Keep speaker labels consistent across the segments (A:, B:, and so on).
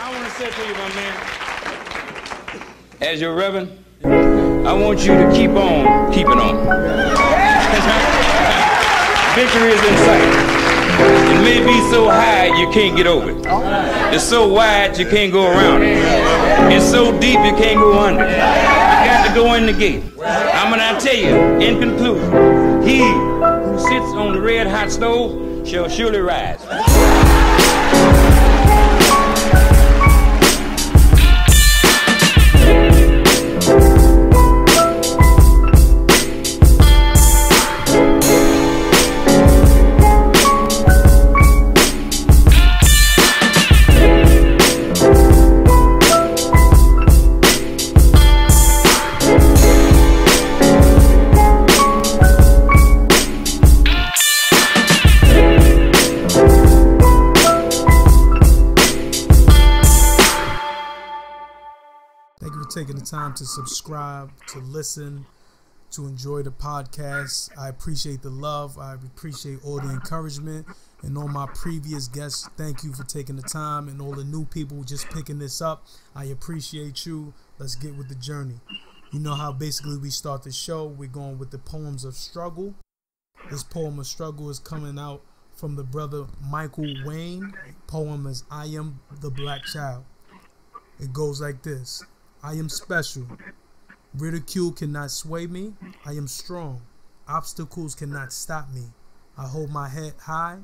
A: I want to say to you, my man, as your reverend, I want you to keep on keeping on. Victory is in sight. It may be so high you can't get over it. It's so wide you can't go around it. It's so deep you can't go under it. You got to go in the gate. I'm gonna tell you, in conclusion, he who sits on the red hot stove shall surely rise.
B: Taking the time to subscribe, to listen, to enjoy the podcast. I appreciate the love. I appreciate all the encouragement. And all my previous guests, thank you for taking the time. And all the new people just picking this up, I appreciate you. Let's get with the journey. You know how basically we start the show. We're going with the poems of struggle. This poem of struggle is coming out from the brother Michael Wayne. The poem is I Am the Black Child. It goes like this. I am special. Ridicule cannot sway me. I am strong. Obstacles cannot stop me. I hold my head high,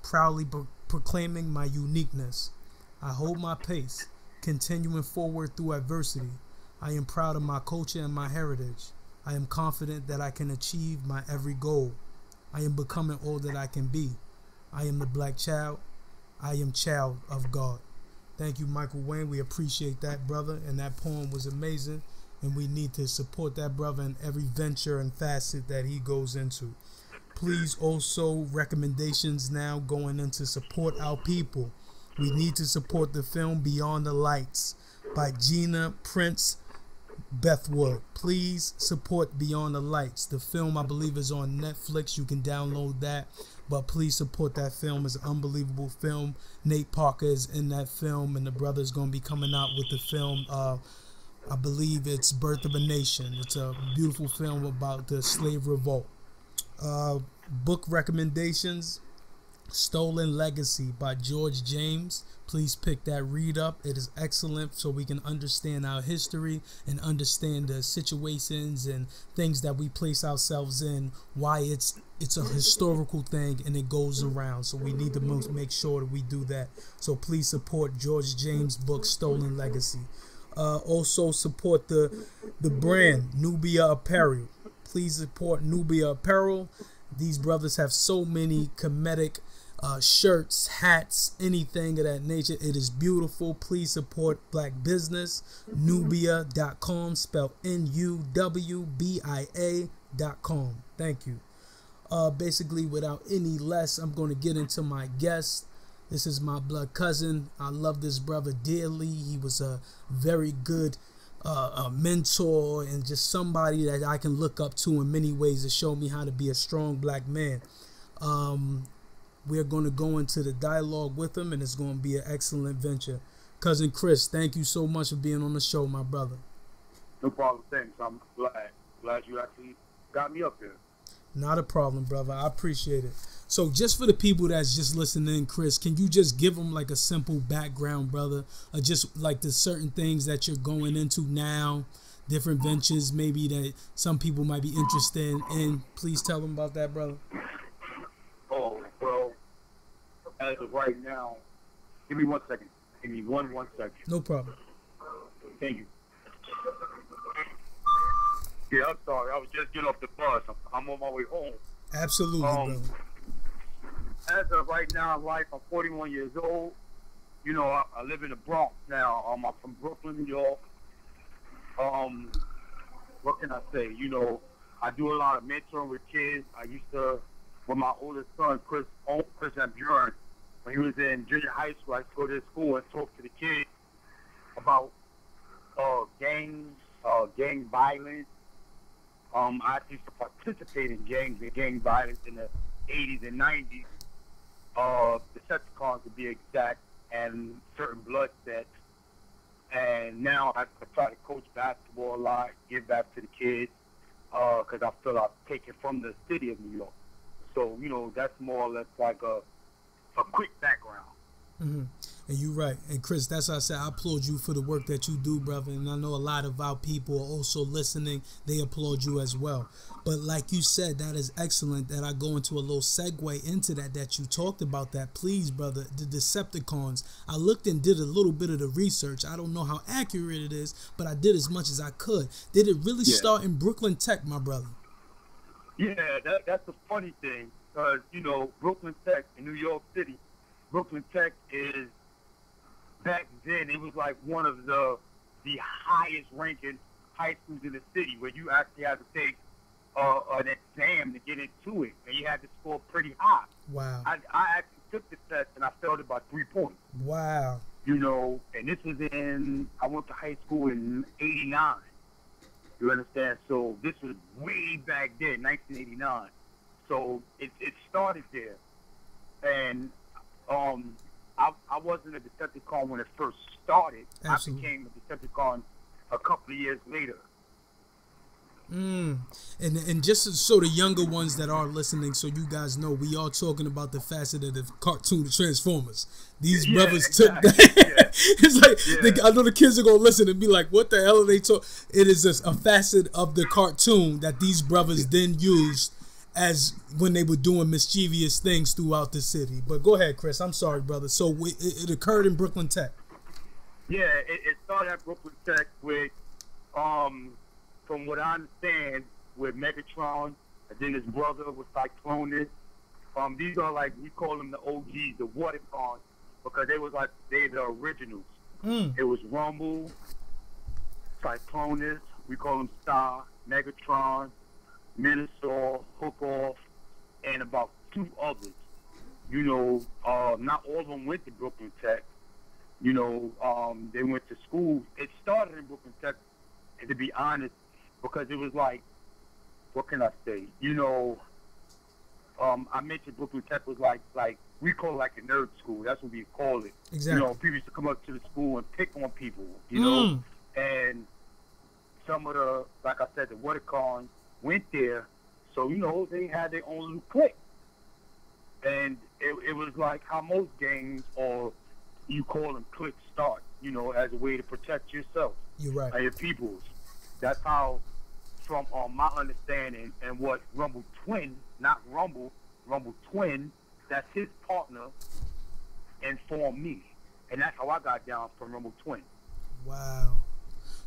B: proudly proclaiming my uniqueness. I hold my pace, continuing forward through adversity. I am proud of my culture and my heritage. I am confident that I can achieve my every goal. I am becoming all that I can be. I am the black child. I am child of God. Thank you, Michael Wayne. We appreciate that, brother. And that poem was amazing. And we need to support that brother in every venture and facet that he goes into. Please also recommendations now going into support our people. We need to support the film Beyond the Lights by Gina Prince Bethwood. Please support Beyond the Lights. The film, I believe, is on Netflix. You can download that. But please support that film. It's an unbelievable film. Nate Parker is in that film, and the brother is going to be coming out with the film. I believe it's Birth of a Nation. It's a beautiful film about the slave revolt. Book recommendations. Stolen Legacy by George James. Please pick that read up. It is excellent so we can understand our history and understand the situations and things that we place ourselves in, why it's a historical thing and it goes around. So we need to make sure that we do that. So please support George James' book Stolen Legacy. Also support the brand Nubia Apparel. Please support Nubia Apparel. These brothers have so many comedic shirts, hats, anything of that nature. It is beautiful. Please support black business. Nubia.com, spelled NUWBIA.com. Thank you. Basically, without any less, I'm going to get into my guest. This is my blood cousin. I love this brother dearly. He was a very good a mentor and just somebody that I can look up to in many ways to show me how to be a strong black man. We're going to go into the dialogue with him, and it's going to be an excellent venture. Cousin Chris, thank you so much for being on the show, my brother.
C: No problem. Thanks. I'm glad you actually got me up here.
B: Not a problem, brother. I appreciate it. So just for the people that's just listening, Chris, can you just give them like a simple background, brother? Or just like the certain things that you're going into now, different ventures maybe that some people might be interested in. Please tell them about that, brother.
C: Oh, well, as of right now, give me 1 second. Give me one second.
B: No problem.
C: Thank you. Yeah, I'm sorry. I was just getting off the bus. I'm on my way home.
B: Absolutely, brother.
C: As of right now in life, I'm 41 years old. You know, I live in the Bronx now. I'm from Brooklyn, New York. What can I say? You know, I do a lot of mentoring with kids. I used to, with my oldest son, Chris and Bjorn, when he was in junior high school, I used to go to his school and talk to the kids about gang violence. I used to participate in gangs and gang violence in the 80s and 90s. The Decepticons to be exact, and certain blood sets. And now I try to coach basketball a lot, give back to the kids, because I feel I've taken from the city of New York. So, you know, that's more or less like a quick background.
B: Mm-hmm. And you're right. And Chris, that's why I said I applaud you for the work that you do, brother. And I know a lot of our people are also listening. They applaud you as well. But like you said, that is excellent that I go into a little segue into that you talked about that. Please, brother, the Decepticons. I looked and did a little bit of the research. I don't know how accurate it is, but I did as much as I could. Did it really start in Brooklyn Tech, my brother?
C: Yeah, that's the funny thing. Because, you know, Brooklyn Tech in New York City, Brooklyn Tech is, back then, it was like one of the highest ranking high schools in the city, where you actually had to take an exam to get into it, and you had to score pretty high.
B: Wow.
C: I actually took the test, and I failed it by 3 points.
B: Wow.
C: You know, and this was I went to high school in 89. You understand? So this was way back then, 1989. So it started there. And I wasn't a Decepticon when it first started.
B: Absolutely.
C: I became a Decepticon a couple of years later.
B: And just so the younger ones that are listening, so you guys know, we are talking about the facet of the cartoon, the Transformers. These brothers took that. It's like, I know the kids are going to listen and be like, what the hell are they talking? It is a facet of the cartoon that these brothers then used as when they were doing mischievous things throughout the city. But go ahead, Chris. I'm sorry, brother. So it occurred in Brooklyn Tech.
C: Yeah, it started at Brooklyn Tech with, from what I understand, with Megatron, and then his brother was Cyclonus. These are like, we call them the OGs, the Watercons, because they're the originals. It was Rumble, Cyclonus, we call them Star, Megatron, Minosaur, Hook Off, and about 2 others. You know, not all of them went to Brooklyn Tech. You know, they went to school. It started in Brooklyn Tech, and to be honest, because it was like, what can I say? You know, I mentioned Brooklyn Tech was like we call it like a nerd school. That's what we call it.
B: Exactly.
C: You know, people used to come up to the school and pick on people, you know. And some of the, like I said, the Watercons went there, so, you know, they had their own little clique. And it was like how most gangs, or you call them cliques, start, you know, as a way to protect yourself.
B: You're right.
C: And your peoples. That's how, from my understanding, and what Rumble Twin, not Rumble, Rumble Twin, that's his partner, informed me. And that's how I got down from Rumble Twin.
B: Wow.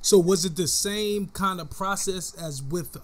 B: So was it the same kind of process as with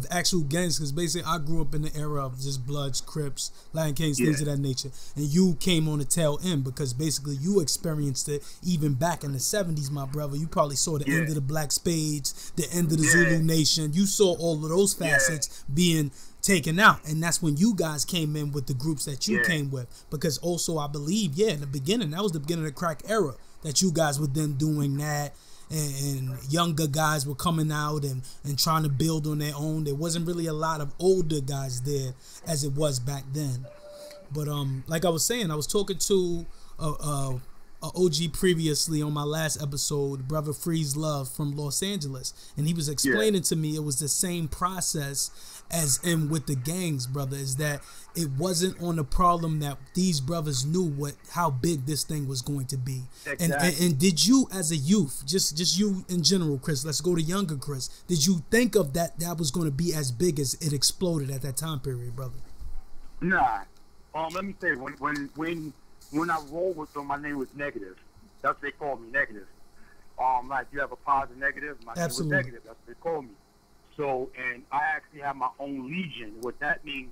B: actual gangs? Because basically I grew up in the era of just Bloods, Crips, Lion Kings, things of that nature. And you came on the tail end because basically you experienced it even back in the 70s, my brother. You probably saw the end of the Black Spades, the end of the Zulu Nation. You saw all of those facets being taken out. And that's when you guys came in with the groups that you came with. Because also I believe, in the beginning, that was the beginning of the crack era, that you guys were then doing that. And younger guys were coming out and trying to build on their own. There wasn't really a lot of older guys there as it was back then. But like I was saying, I was talking to a OG previously on my last episode, Brother Freeze Love from Los Angeles, and he was explaining to me it was the same process as in with the gangs, brother, is that it wasn't on the problem that these brothers knew how big this thing was going to be. Exactly. And did you as a youth, just you in general, Chris, let's go to younger Chris, did you think of that was going to be as big as it exploded at that time period, brother?
C: Nah. Let me say, when I rolled with them, my name was Negative. That's what they called me, Negative. Like, you have a positive, negative. My name was Negative. That's what they called me. So, and I actually have my own legion. What that means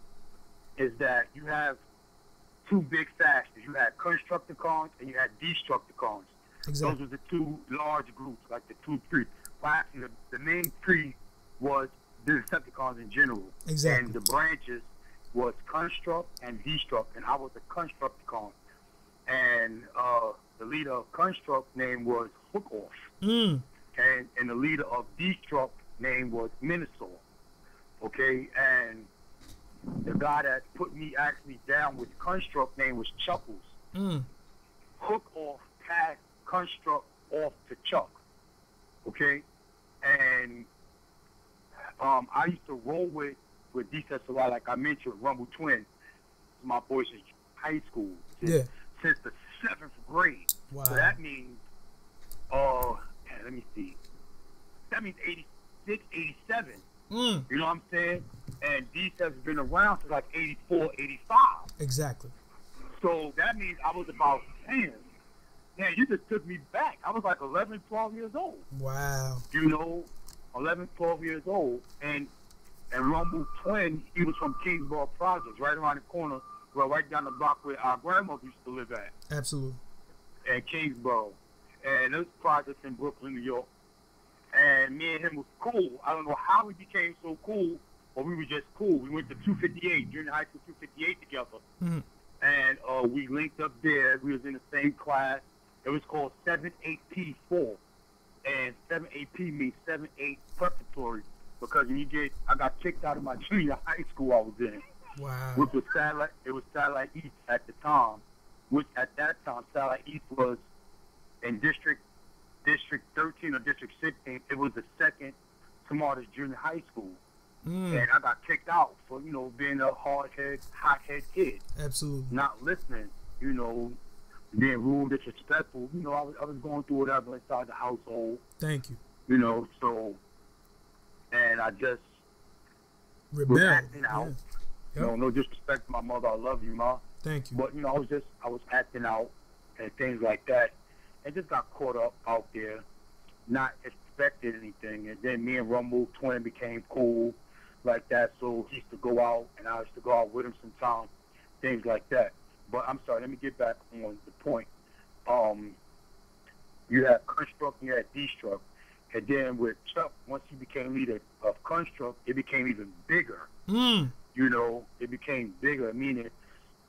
C: is that you have 2 big factions. You had Constructicons and you had Destructicons. Exactly. Those were the 2 large groups, like the 2 3. Well, actually, the main 3 was the Decepticons in general. Exactly. And the branches was Construct and Destruct, and I was a Constructicon. And the leader of Construct name was Hook Off. And the leader of Destruct name was Minosaur. Okay, and the guy that put me actually down with Construct name was Chuckles. Hook Off passed Construct off to Chuck. Okay? And I used to roll with D-Sets a lot, like I mentioned, Rumble Twin. My boys in high school since the 7th grade.
B: Wow.
C: So that means, let me see. That means 86, 87. You know what I'm saying? And D-Sets has been around since like 84, 85.
B: Exactly.
C: So that means I was about 10. Man, you just took me back. I was like 11, 12 years old.
B: Wow.
C: You know, 11, 12 years old. And Rumble Twin, he was from Kingsborough Projects, right around the corner, right down the block where our grandmother used to live at.
B: Absolutely.
C: And Kingsborough. And those projects in Brooklyn, New York. And me and him was cool. I don't know how we became so cool, but we were just cool. We went to 258, junior high school 258 together.
B: Mm-hmm.
C: And we linked up there. We was in the same class. It was called 7-8P4. And 7-8P means 7-8 preparatory. Because I got kicked out of my junior high school I was in.
B: Wow.
C: Which was Satellite East at the time. Which at that time, Satellite East was in District 13 or District 16. It was the second smartest junior high school. And I got kicked out for, being a hothead kid.
B: Absolutely.
C: Not listening, being rude, disrespectful. I was going through whatever inside the household.
B: Thank you.
C: And I just
B: was
C: acting out.
B: Yeah. Yep.
C: No disrespect to my mother. I love you, Ma.
B: Thank you.
C: But, I was acting out and things like that. And just got caught up out there, not expecting anything. And then me and Rumble Twin became cool like that. So he used to go out, and I used to go out with him sometimes, things like that. But I'm sorry, let me get back on the point. You had Construct and you had D-Struck. And then with Chuck, once he became leader of Construct, it became even bigger. It became bigger, meaning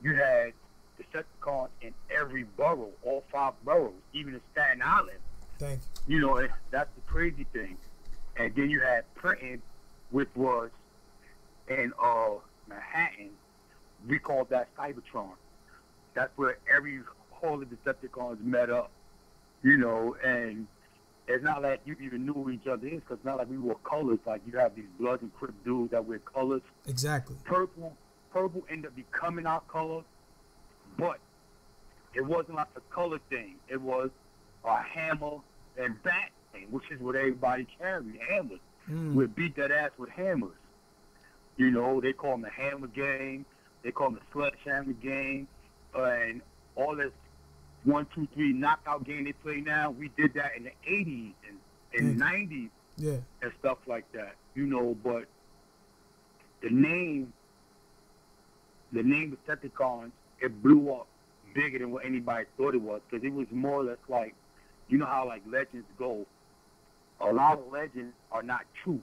C: you had Decepticons in every borough, all 5 boroughs, even in Staten Island.
B: Thank
C: you. And that's the crazy thing. And then you had Printing, which was in Manhattan. We called that Cybertron. That's where all the Decepticons met up. And it's not like you even knew who each other is, because it's not like we wore colors. Like you have these Bloods and Crips dudes that wear colors.
B: Exactly.
C: Purple ended up becoming our color, but it wasn't like a color thing. It was a hammer and bat thing, which is what everybody carried, hammers. We beat that ass with hammers. They call them the Hammer Gang. They call them the Sledgehammer Gang. And all this 1, 2, 3 knockout game they play now, we did that in the 80s and 90s and stuff like that. But the name Decepticons, it blew up bigger than what anybody thought it was, because it was more or less like, how like legends go. A lot of legends are not truth.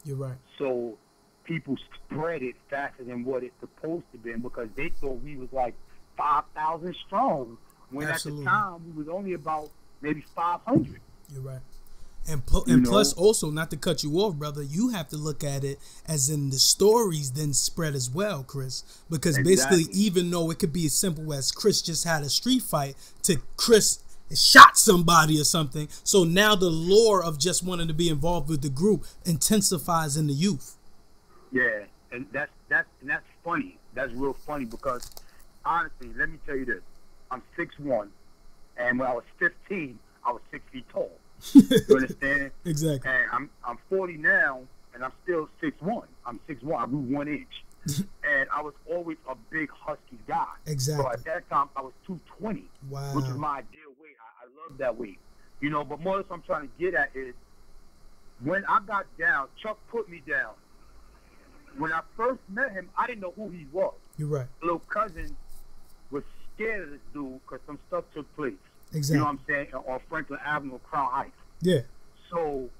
B: You're right.
C: So people spread it faster than what it's supposed to be, because they thought we was like 5,000 strong, when
B: Absolutely.
C: At the time we was only about maybe 500.
B: You're right. And plus, also, not to cut you off, brother, you have to look at it as in the stories then spread as well, Chris. Because basically, even though it could be as simple as Chris just had a street fight to Chris shot somebody or something, so now the lore of just wanting to be involved with the group intensifies in the youth.
C: Yeah, and that's funny. That's real funny, because honestly, let me tell you this: I'm 6'1", and when I was 15, I was 6 feet tall. You understand?
B: Exactly.
C: And I'm 40 now, and I'm still 6'1". I'm 6'1". I grew 1 inch, and I was always a big husky guy.
B: Exactly.
C: So at that time, I was 220,
B: wow,
C: which is my ideal weight. I love that weight. But more what I'm trying to get at is, when I got down, Chuck put me down. When I first met him, I didn't know who he was.
B: You're right.
C: Little cousin was scared of this dude because some stuff took place.
B: Exactly.
C: You know what I'm saying? On Franklin Avenue, Crown Heights.
B: Yeah.
C: So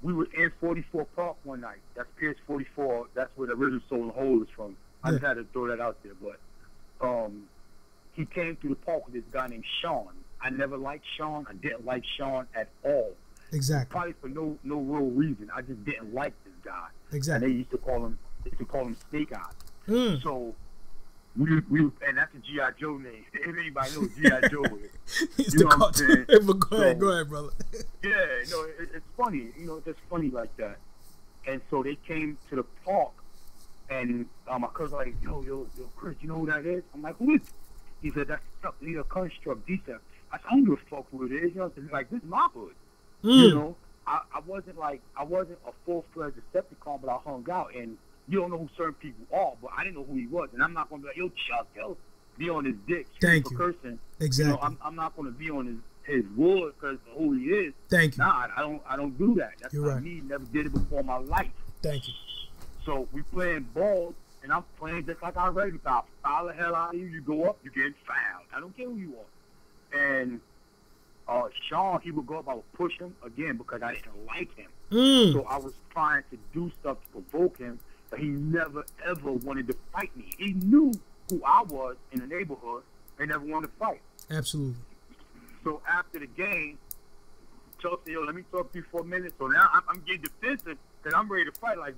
C: we were in 44 Park one night. That's Pierce 44. That's where the original Soul and Hole is from. I just had to throw that out there. But he came through the park with this guy named Sean. I never liked Sean. I didn't like Sean at all.
B: Exactly.
C: Probably for no real reason. I just didn't like this guy.
B: Exactly.
C: And they used to call him Snake Eyes. So and that's a G.I. Joe name. If anybody knows G.I. Joe is.
B: He's
C: You
B: the
C: know what I'm saying?
B: cartoon. But go
C: So-
B: ahead, brother.
C: Yeah, no, it's funny. You know, it's just funny like that. And so they came to the park, and my cousin was like, yo, Chris, you know who that is? I'm like, who is it? He said, that's Chuck Leader Construct D-Step. I said, I don't give a fuck who it is. You know, like, this is my hood. You know, I wasn't a full-fledged Decepticon, but I hung out, and you don't know who certain people are, but I didn't know who he was, and I'm not gonna be like, yo, Chuck, be on his dick.
B: Thank
C: for
B: you.
C: Cursing.
B: Exactly.
C: You know, I'm not gonna be on his wood because of who he is.
B: Thank you.
C: Nah, I don't do that. That's
B: You're
C: not
B: right.
C: me. Never did it before in my life.
B: Thank you.
C: So we playing ball, and I'm playing just like I already thought. Foul the hell out of you. You go up, you get fouled. I don't care who you are. And Sean, he would go up. I would push him again because I didn't like him. So I was trying to do stuff to provoke him, but he never ever wanted to fight me. He knew who I was in the neighborhood. They never wanted to fight.
B: Absolutely.
C: So after the game, Chuck said, yo, let me talk to you for a minute. So now I'm getting defensive because I'm ready to fight. Like,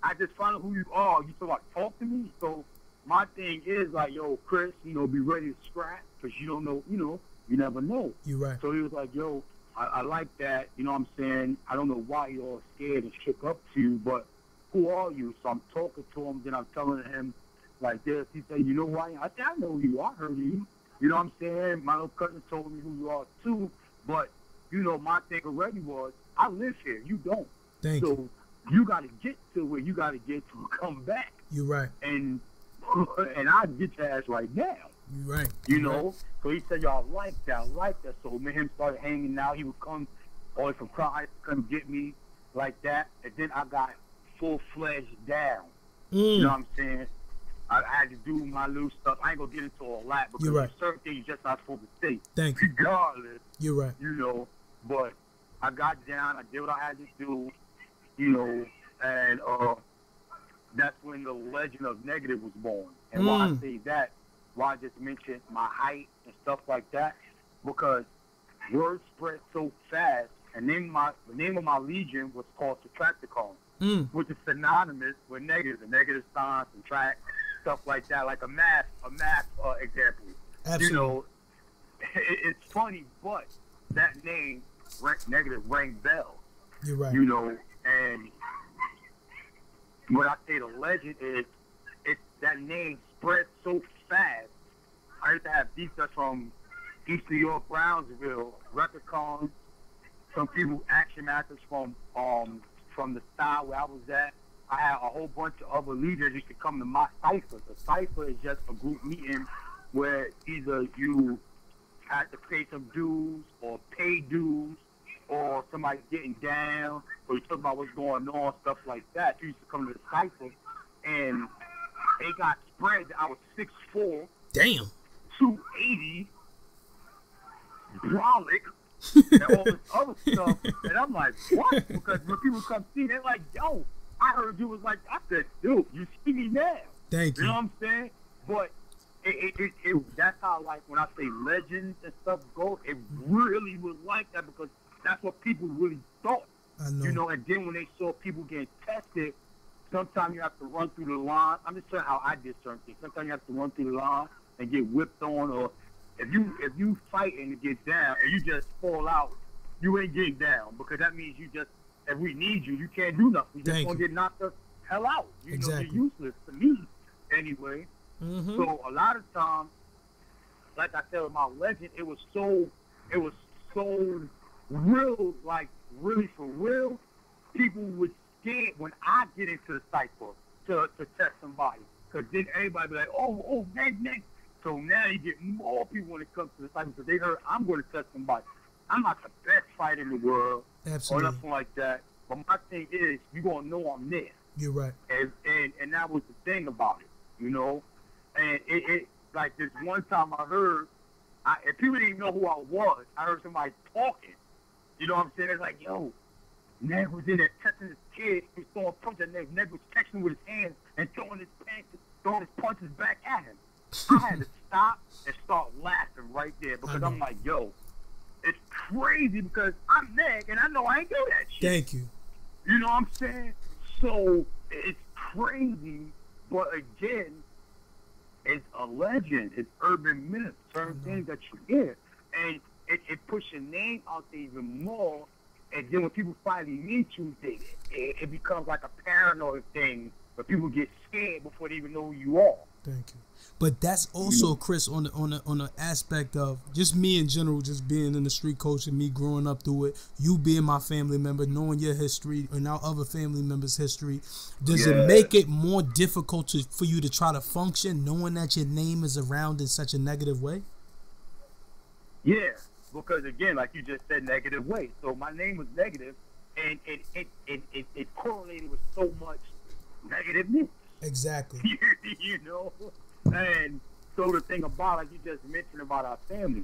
C: I just found out who you are. You still like talk to me? So my thing is like, yo, Chris, you know, be ready to scrap because you don't know, you know, you never know.
B: You're right.
C: So he was like, yo, I like that. You know what I'm saying? I don't know why you're all scared and shook up to you, but who are you? So I'm talking to him. Then I'm telling him like this. He said, you know who I am? I said, I know who you are. I heard you. You know what I'm saying? My little cousin told me who you are too. But, you know, my thing already was, I live here. You don't.
B: Thank you.
C: So you got to get to where you got to get to come back.
B: You're right.
C: And I'll get your ass right now.
B: You're right.
C: You
B: You're
C: know?
B: right.
C: So he said, y'all like that. So me and him started hanging out. He would come all the way from Crown to come get me like that. And then I got full-fledged down. You know what I'm saying? I had to do my little stuff. I ain't going to get into all that because
B: You're right.
C: there's certain things you're just not supposed to say.
B: Thank you.
C: Regardless,
B: You're right.
C: you know. But I got down. I did what I had to do, you know. And that's when the legend of Negative was born. And why I say that, why I just mentioned my height and stuff like that, because word spread so fast. And then the name of my legion was called Subtracticon, which is synonymous with negative, the negative signs and track, stuff like that, like a math example.
B: Absolutely.
C: You know, it's funny, but that name, Negative, rang bells.
B: You're right.
C: You know, and what I say the legend is, that name spread so fast. I used to have defense from East New York, Brownsville, Replicons, some people, Action Masters from the style where I was at. I had a whole bunch of other leaders used to come to my cipher. The cipher is just a group meeting where either you had to pay some dues or pay dues, or somebody getting down, or you talk about what's going on, stuff like that. You used to come to the cipher, and it got spread that I was 6'4",
B: Damn.
C: 280, brolic, and all this other stuff. And I'm like, what? Because when people come see, they're like, yo, I heard you was like, I said, dude, you see me now.
B: Thank
C: You
B: you.
C: know what I'm saying? But that's how, like, when I say legends and stuff go, it really was like that because that's what people really thought.
B: I know.
C: You know, and then when they saw people getting tested, sometimes you have to run through the line. I'm just saying how I did certain things. Sometimes you have to run through the line and get whipped on, or if you fight and get down and you just fall out, you ain't getting down because that means you just, if we need you, you can't do nothing. You just
B: Thank
C: gonna
B: you.
C: get knocked the hell out. You
B: Exactly.
C: know, you're useless to me anyway.
B: Mm-hmm.
C: So a lot of times, like I said with my legend, it was so real, like really for real. People would scared when I get into the cipher to test somebody, because then everybody be like, oh, next. So now you get more people when it comes to the cipher because they heard I'm going to test somebody. I'm not the best fighter in the world
B: Absolutely.
C: or nothing like that. But my thing is, you gonna know I'm there.
B: You're right.
C: And that was the thing about it, you know. And it like this one time I heard, if people didn't know who I was, I heard somebody talking. You know what I'm saying? It's like, yo, Neg was in there testing his kid. He was throwing punches at Neg. Neg was catching with his hands and throwing his punches back at him. I had to stop and start laughing right there because I'm like, yo, it's crazy because I'm Neg and I know I ain't do that shit.
B: Thank you.
C: You know what I'm saying? So it's crazy, but again, it's a legend. It's urban myth. Certain things that you hear, and it pushes your name out there even more. And then when people finally meet you, it becomes like a paranoid thing where people get scared before they even know who you are.
B: Thank you. But that's also, Chris, on the aspect of just me in general, just being in the street culture, me growing up through it, you being my family member, knowing your history and our other family members' history. Does it make it more difficult for you to try to function, knowing that your name is around in such a negative way?
C: Yeah, because again, like you just said, negative way. So my name was negative, and it correlated with so much negativeness.
B: Exactly.
C: You know, and so the thing about, like you just mentioned about our family,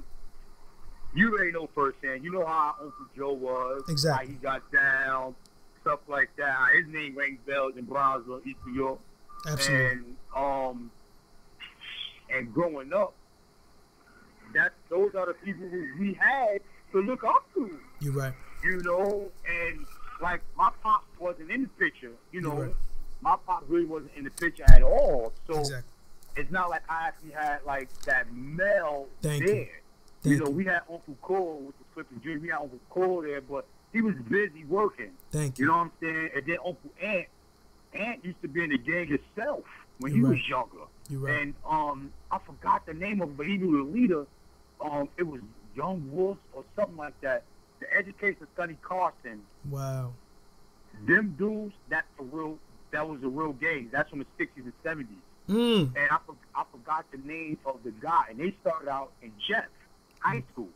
C: you already know firsthand. You know how our Uncle Joe was,
B: exactly.
C: How he got down, stuff like that. His name rings bells in Brownsville, East New York.
B: Absolutely.
C: And growing up, those are the people who we had to look up to.
B: You're right.
C: You know, and like my pop wasn't in the picture. You know. Right. My pop really wasn't in the picture at all, so
B: exactly.
C: It's not like I actually had like that male
B: Thank
C: there.
B: You
C: know, we had Uncle Cole, which was Flippin' Jr. We had Uncle Cole there, but he was busy working.
B: Thank you.
C: You know what I'm saying? And then Uncle Ant used to be in the gang himself when he
B: right.
C: was younger.
B: You're right.
C: And I forgot the name of him, but he knew the leader. It was Young Wolf or something like that. The education of Sonny Carson.
B: Wow.
C: Them dudes, that was a real gang. That's from the 60s and 70s.
B: And
C: I forgot the name of the guy. And they started out in Jeff High School.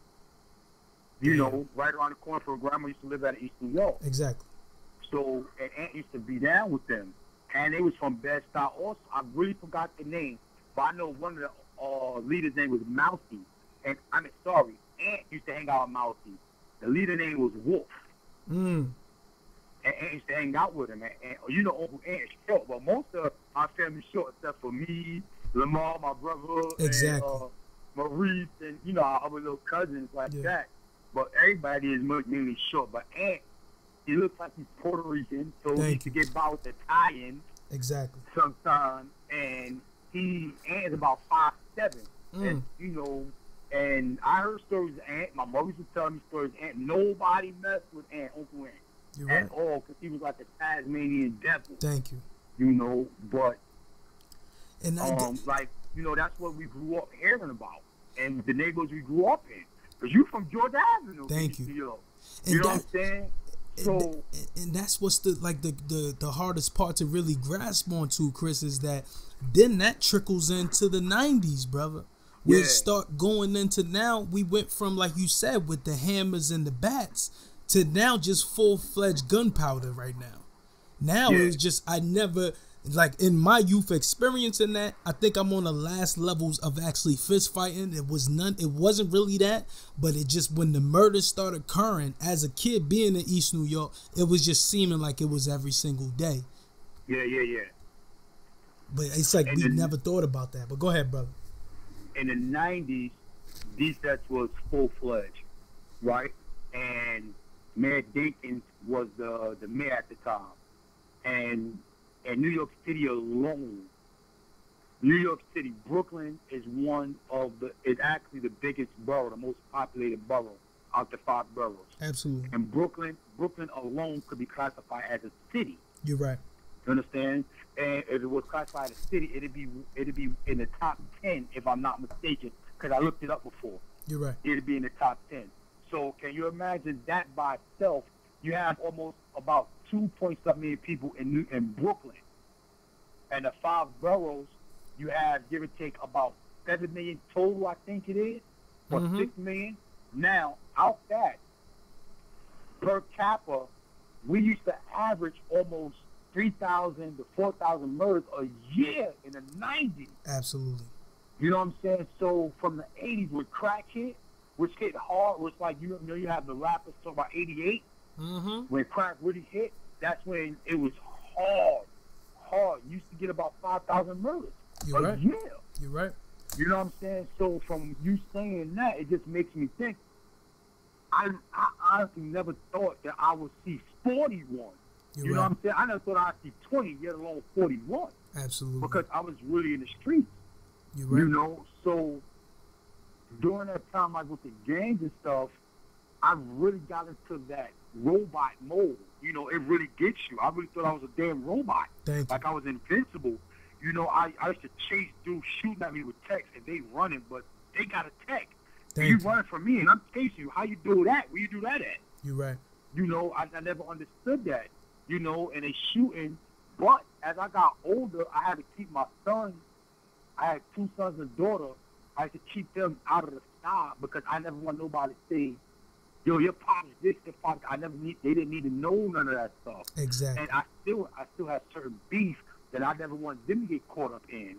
C: You know, right around the corner from where Grandma used to live at East New York.
B: Exactly.
C: So, and Aunt used to be down with them. And they was from Bed-Stuy also. I really forgot the name. But I know one of the leaders' name was Mousy. And, Aunt used to hang out with Mousy. The leader name was Wolf. And Aunt used to hang out with him. And you know, Uncle Aunt is short, but most of our family's short, except for me, Lamar, my brother,
B: exactly.
C: and Maurice, and you know, our other little cousins like that. But everybody is mainly short. But Aunt, he looks like he's Puerto Rican, so he could get by with the tie-in.
B: Exactly.
C: Sometimes, and Aunt is about 5'7", and you know. And I heard stories of Aunt. My mother used to tell me stories of Aunt. Nobody messed with Uncle Aunt.
B: You're right.
C: At all, because he was like a Tasmanian devil.
B: Thank you.
C: You know, but
B: and
C: like, you know, that's what we grew up hearing about, and the neighborhoods we grew up in. Because you from Georgia Avenue.
B: Thank you.
C: You know what I'm saying? So,
B: and that's what's the hardest part to really grasp onto, Chris, is that then that trickles into the 90s, brother. We start going into now. We went from, like you said, with the hammers and the bats to now just full-fledged gunpowder right now. Now it's just, I never, like in my youth experience in that, I think I'm on the last levels of actually fist fighting. It wasn't really that, but it just, when the murders started occurring, as a kid being in East New York, it was just seeming like it was every single day.
C: Yeah.
B: But it's like we never thought about that. But go ahead, brother.
C: In the 90s, D-Sets was full-fledged, right? And Mayor Dinkins was the mayor at the time. And in New York City alone, Brooklyn is actually the biggest borough, the most populated borough out the 5 boroughs.
B: Absolutely.
C: And Brooklyn alone could be classified as a city.
B: You're right.
C: You understand? And if it was classified as a city, it'd be in the top 10, if I'm not mistaken, because I looked it up before.
B: You're right.
C: It'd be in the top 10. So can you imagine that by itself? You have almost about 2.7 million people in Brooklyn. And the 5 boroughs, you have, give or take, about 7 million total, I think it is, or 6 million. Now, out that, per capita, we used to average almost 3,000 to 4,000 murders a year in the 90s.
B: Absolutely.
C: You know what I'm saying? So from the 80s, with crack hit, which hit hard, which like, you know, you have the rappers talk about 88. When crack really hit, that's when it was hard. You used to get about 5,000 murders a year.
B: You're right.
C: You know what I'm saying? So from you saying that, it just makes me think, I honestly never thought that I would see 41. You know what I'm saying? I never thought I'd see 20, yet alone 41.
B: Absolutely.
C: Because I was really in the streets.
B: Right.
C: You know, so during that time, like with the games and stuff, I really got into that robot mode. You know, it really gets you. I really thought I was a damn robot.
B: Thank
C: like
B: you.
C: I was invincible. You know, I used to chase dudes shooting at me with techs and they running, but they got a tech.
B: Thank
C: You
B: you.
C: running from me and I'm chasing you. How you do that? Where you do that at?
B: You're right.
C: You know, I never understood that. You know, and they shooting. But as I got older, I had to keep my sons. I had 2 sons and a daughter. I had to keep them out of the sky because I never want nobody to say, yo, your pop's this, your pop. They didn't need to know none of that stuff.
B: Exactly.
C: And I still have certain beef that I never wanted them to get caught up in.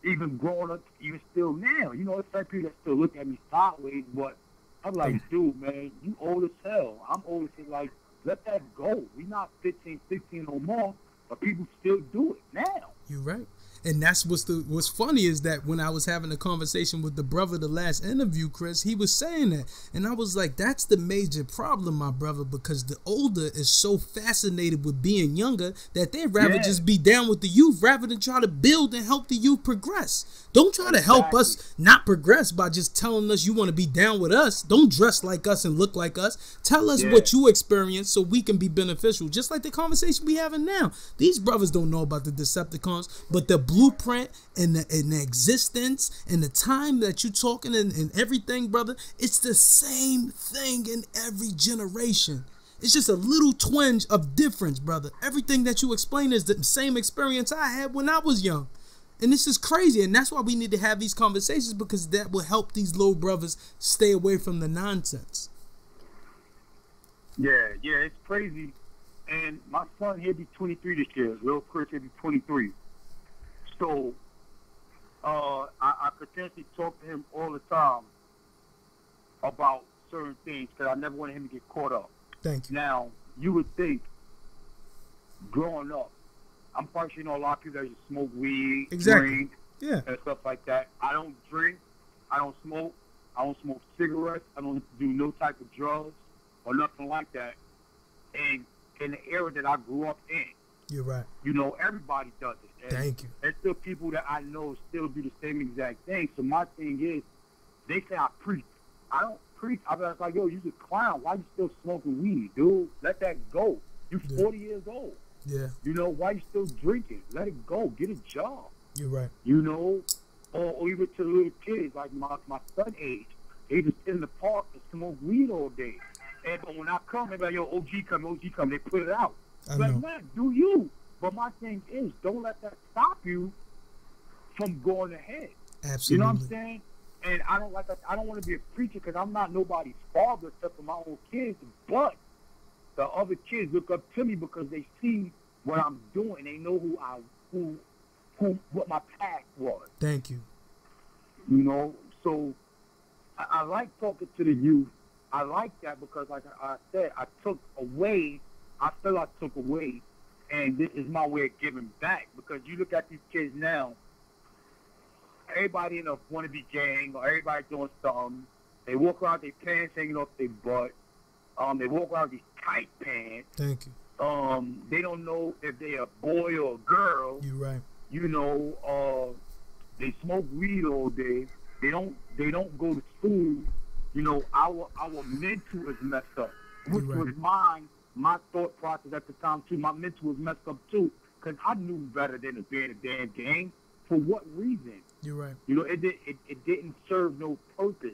C: Even growing up, even still now. You know, there's certain people that still look at me sideways, but I'm like, dude, man, you old as hell. I'm old as hell. Like, let that go. We not 15, 16 no more, but people still do it now.
B: You're right. And that's what's funny is that when I was having a conversation with the brother, the last interview, Chris, he was saying that. And I was like, that's the major problem, my brother, because the older is so fascinated with being younger that they'd rather just be down with the youth rather than try to build and help the youth progress. Don't try to help us not progress by just telling us you want to be down with us. Don't dress like us and look like us. Tell us what you experience so we can be beneficial. Just like the conversation we having now. These brothers don't know about the Decepticons, but the blueprint and the existence and the time that you're talking and everything, brother, it's the same thing in every generation. It's just a little twinge of difference, brother. Everything that you explain is the same experience I had when I was young. And this is crazy, and that's why we need to have these conversations, because that will help these little brothers stay away from the nonsense.
C: Yeah, it's crazy. And my son, he'll be 23 this year. Little Chris, he'll be 23. So I potentially talk to him all the time about certain things because I never wanted him to get caught up.
B: Thank you.
C: Now, you would think, growing up, I'm probably sure you know a lot of people that used to smoke weed, drink, and stuff like that. I don't drink. I don't smoke. I don't smoke cigarettes. I don't do no type of drugs or nothing like that. And in the era that I grew up in,
B: you're right.
C: You know, everybody does it. And
B: thank you.
C: There's still people that I know still do the same exact thing. So my thing is, they say I preach. I don't preach. I was like, yo, you a clown. Why you still smoking weed, dude? Let that go. You 40 years old.
B: Yeah.
C: You know, why you still drinking? Let it go. Get a job.
B: You're right.
C: You know, or even to little kids like my son age, they just sit in the park and smoke weed all day. And but when I come, they're like, yo, OG come, they put it out. Like, man, do you? But my thing is, don't let that stop you from going ahead.
B: Absolutely.
C: You know what I'm saying? And I don't like that. I don't want to be a preacher because I'm not nobody's father except for my own kids. But the other kids look up to me because they see what I'm doing. They know what my path was.
B: Thank you.
C: You know, so I like talking to the youth. I like that because, like I said, I took away. I feel I took away, and this is my way of giving back. Because you look at these kids now, everybody in a wannabe gang or everybody doing something. They walk around with their pants hanging off their butt. They walk around with these tight pants.
B: Thank you.
C: They don't know if they're a boy or a girl.
B: You're right.
C: You know, they smoke weed all day. They don't go to school. You know, our mental is messed up, which was my thought process at the time too. My mental was messed up too, because I knew better than to be in a damn gang. For what reason?
B: You're right.
C: You know, it didn't serve no purpose.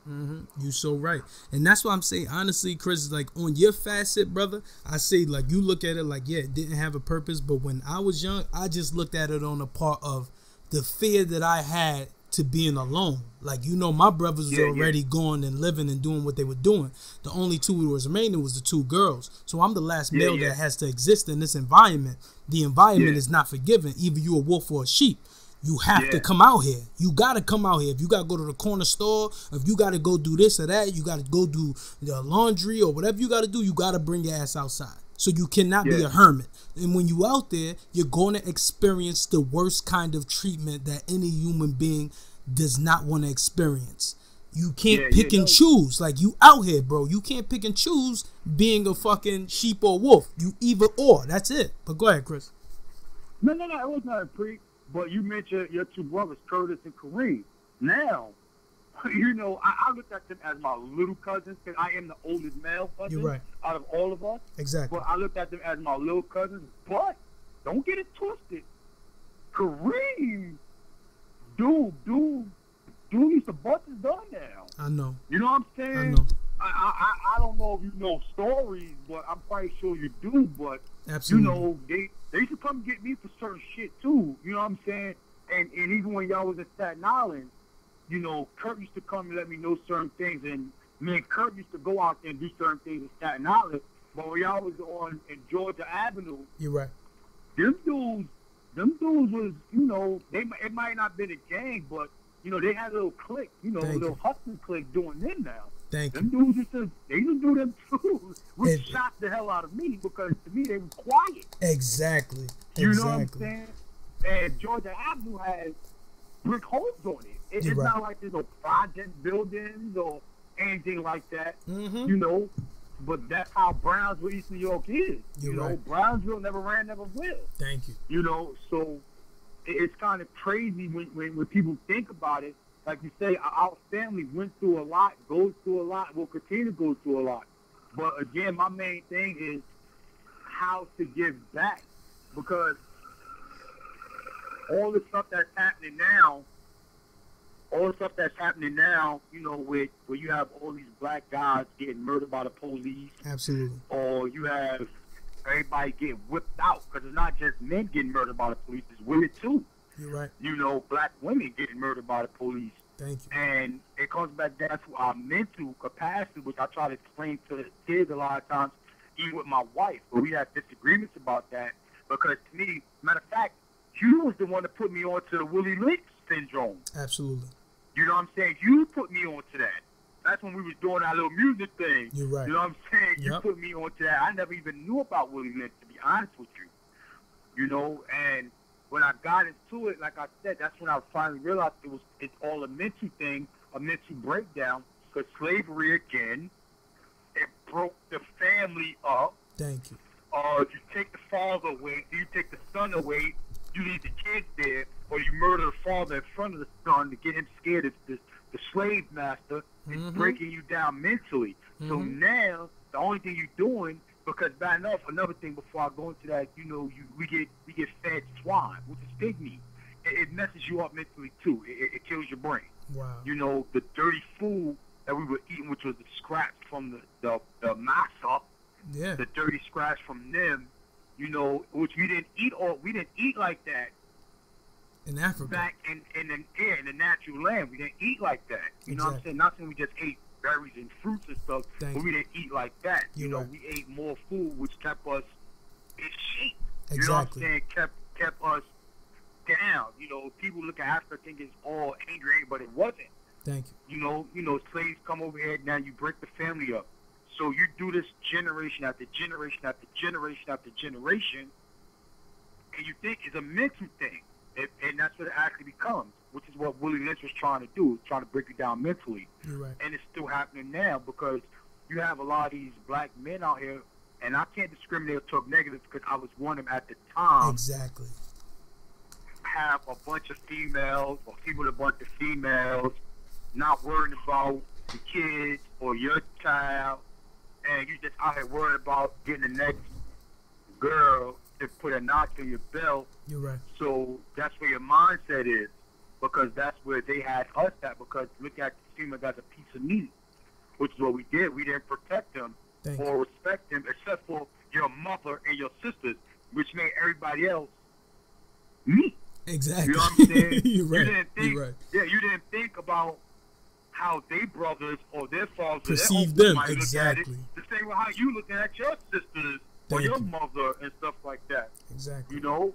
B: You so right. And that's why I'm saying, honestly, Chris, like on your facet, brother, I say, like, you look at it like, yeah, it didn't have a purpose. But when I was young, I just looked at it on the part of the fear that I had to being alone. Like, you know, my brothers was already going and living and doing what they were doing. The only two who was remaining was the two girls. So I'm the last male that has to exist in this environment. The environment is not forgiving. Either you a wolf or a sheep. You have to come out here. You got to come out here. If you got to go to the corner store, if you got to go do this or that, you got to go do the laundry or whatever you got to do, you got to bring your ass outside. So you cannot be a hermit. And when you out there, you're going to experience the worst kind of treatment that any human being does not want to experience. You can't pick and choose. Like, you out here, bro. You can't pick and choose being a fucking sheep or wolf. You either or. That's it. But go ahead, Chris.
C: No. It was not a pre. But you mentioned your two brothers, Curtis and Kareem. Now, you know, I look at them as my little cousins because I am the oldest male cousin out of all of us.
B: Exactly.
C: But I looked at them as my little cousins. But don't get it twisted. Kareem, dude used to bust his gun down.
B: I know.
C: You know what I'm saying?
B: I know.
C: I don't know if you know stories, but I'm quite sure you do. But
B: absolutely,
C: you know, they used to come get me for certain shit too. You know what I'm saying? And even when y'all was in Staten Island, you know, Kurt used to come and let me know certain things, and me and Kurt used to go out there and do certain things in Staten Island. But when y'all was on in Georgia Avenue,
B: you're right.
C: Them dudes was, you know, it might not been a gang, but you know, they had a little clique, you know, a little hustling clique doing them now.
B: Thank
C: them
B: you.
C: Dudes they used to do them too, which shocked the hell out of me because to me they were quiet.
B: Exactly.
C: You know what I'm saying? And Georgia Avenue has brick homes on it. It's not like there's no project buildings or anything like that.
B: Mm-hmm.
C: You know, but that's how Brownsville, East New York is.
B: You're
C: you know, Brownsville never ran, never will.
B: Thank you.
C: You know, so it's kind of crazy when people think about it. Like you say, our family went through a lot, goes through a lot, will continue to go through a lot. But again, my main thing is how to give back, because all the stuff that's happening now, you know, where you have all these black guys getting murdered by the police.
B: Absolutely.
C: Or you have everybody getting whipped out, because it's not just men getting murdered by the police, it's women too.
B: You're right.
C: You know, black women getting murdered by the police.
B: Thank you.
C: And it comes back down to our mental capacity, which I try to explain to the kids a lot of times, even with my wife, but we have disagreements about that. Because to me, matter of fact, you was the one that put me onto the Willie Lynch syndrome.
B: Absolutely.
C: You know what I'm saying? You put me onto that. That's when we was doing our little music thing.
B: You're right.
C: You know what I'm saying?
B: Yep.
C: You put me onto that. I never even knew about Willie Lynch, to be honest with you. You know, and when I got into it, like I said, that's when I finally realized it's all a mental thing, a mental breakdown. Because slavery, again, it broke the family up.
B: Thank you.
C: You take the father away, you take the son away, you leave the kids there, or you murder the father in front of the son to get him scared of the slave master. It's breaking you down mentally. So now, the only thing you're doing, because bad enough, another thing before I go into that, you know, we get fed swine, which is pig meat. It messes you up mentally too. It kills your brain.
B: Wow.
C: You know, the dirty food that we were eating, which was the scraps from the masa, the dirty scraps from them, you know, which we didn't eat like that
B: in Africa.
C: Back in the natural land. We didn't eat like that. You know what I'm saying? Not saying we just ate berries and fruits and stuff, but we didn't eat like that. You know, we ate more food, which kept us in shape. You know what I'm saying? Kept us down. You know, people look at Africa thinking it's all angry, but it wasn't.
B: Thank you.
C: You know, slaves come over here, now you break the family up. So you do this generation after generation after generation after generation, and you think it's a mental thing. And that's what it actually becomes, which is what Willie Lynch was trying to do, trying to break you down mentally.
B: You're right.
C: And it's still happening now, because you have a lot of these black men out here, and I can't discriminate or talk negative because I was one of them at the time.
B: Exactly.
C: Have a bunch of females or people with a bunch of females, not worrying about the kids or your child, and you just out here worrying about getting the next girl to put a notch on your belt.
B: You're right.
C: So that's where your mindset is, because that's where they had us at, because look at the female as a piece of meat, which is what we did. We didn't protect them or respect them, except for your mother and your sisters, which made everybody else meat.
B: Exactly.
C: You know what I'm saying?
B: You're right.
C: You're right. Yeah, you didn't think about how their brothers or their fathers
B: perceive them.
C: Exactly. The same way how you looking at your sisters or your mother and stuff like that.
B: Exactly.
C: You know?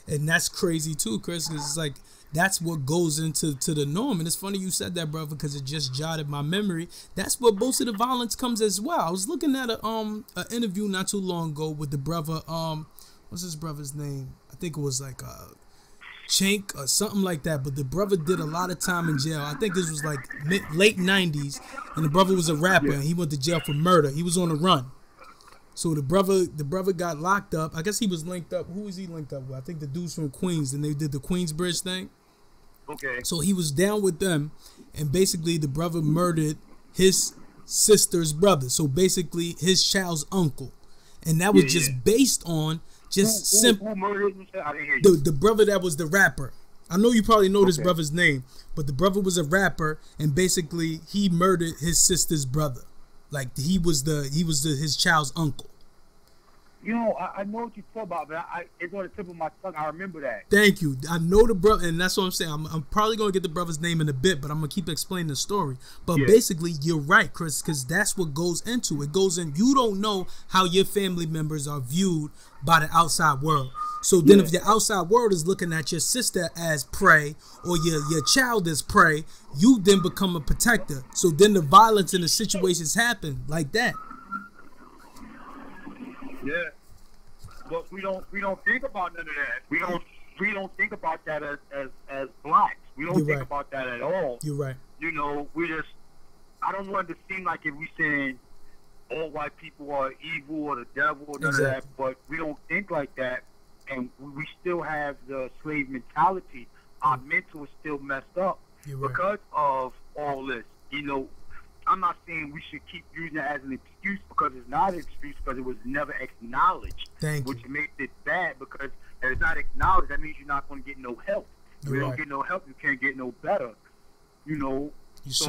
B: And that's crazy too, Chris, because it's like that's what goes into the norm. And it's funny you said that, brother, because it just jotted my memory. That's where most of the violence comes as well. I was looking at an interview not too long ago with the brother, what's his brother's name? I think it was like Chink or something like that. But the brother did a lot of time in jail. I think this was like late 90s. And the brother was a rapper and he went to jail for murder. He was on the run. So the brother got locked up. I guess he was linked up. Who was he linked up with? I think the dudes from Queens, and they did the Queensbridge thing.
C: Okay.
B: So he was down with them, and basically the brother murdered his sister's brother. So basically his child's uncle, and that was just based on just simple.
C: Who murdered him? I didn't hear you.
B: The brother that was the rapper. I know you probably know this brother's name, but the brother was a rapper, and basically he murdered his sister's brother. Like he was his child's uncle.
C: You know, I know what you're talking about, but it's on the tip of my tongue. I remember that.
B: Thank you. I know the brother, and that's what I'm saying. I'm probably going to get the brother's name in a bit, but I'm going to keep explaining the story. But basically, you're right, Chris, because that's what goes into it. It goes in, you don't know how your family members are viewed by the outside world. So then if your outside world is looking at your sister as prey or your child as prey, you then become a protector. So then the violence and the situations happen like that.
C: Yeah, but we don't think about none of that. We don't think about that as blacks. We don't think about that at all.
B: You're right.
C: You know, I don't want it to seem like if we saying all white people are evil or the devil or none of that, but we don't think like that, and we still have the slave mentality. Our mental is still messed up because of all this. You know, I'm not saying we should keep using it as an excuse, because it's not an excuse, because it was never acknowledged. Which makes it bad, because if it's not acknowledged, that means you're not going to get no help. If you don't get no help, you can't get no better. You know, it's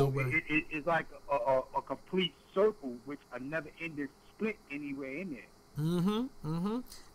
C: like a complete circle, which a never-ending split anywhere in there.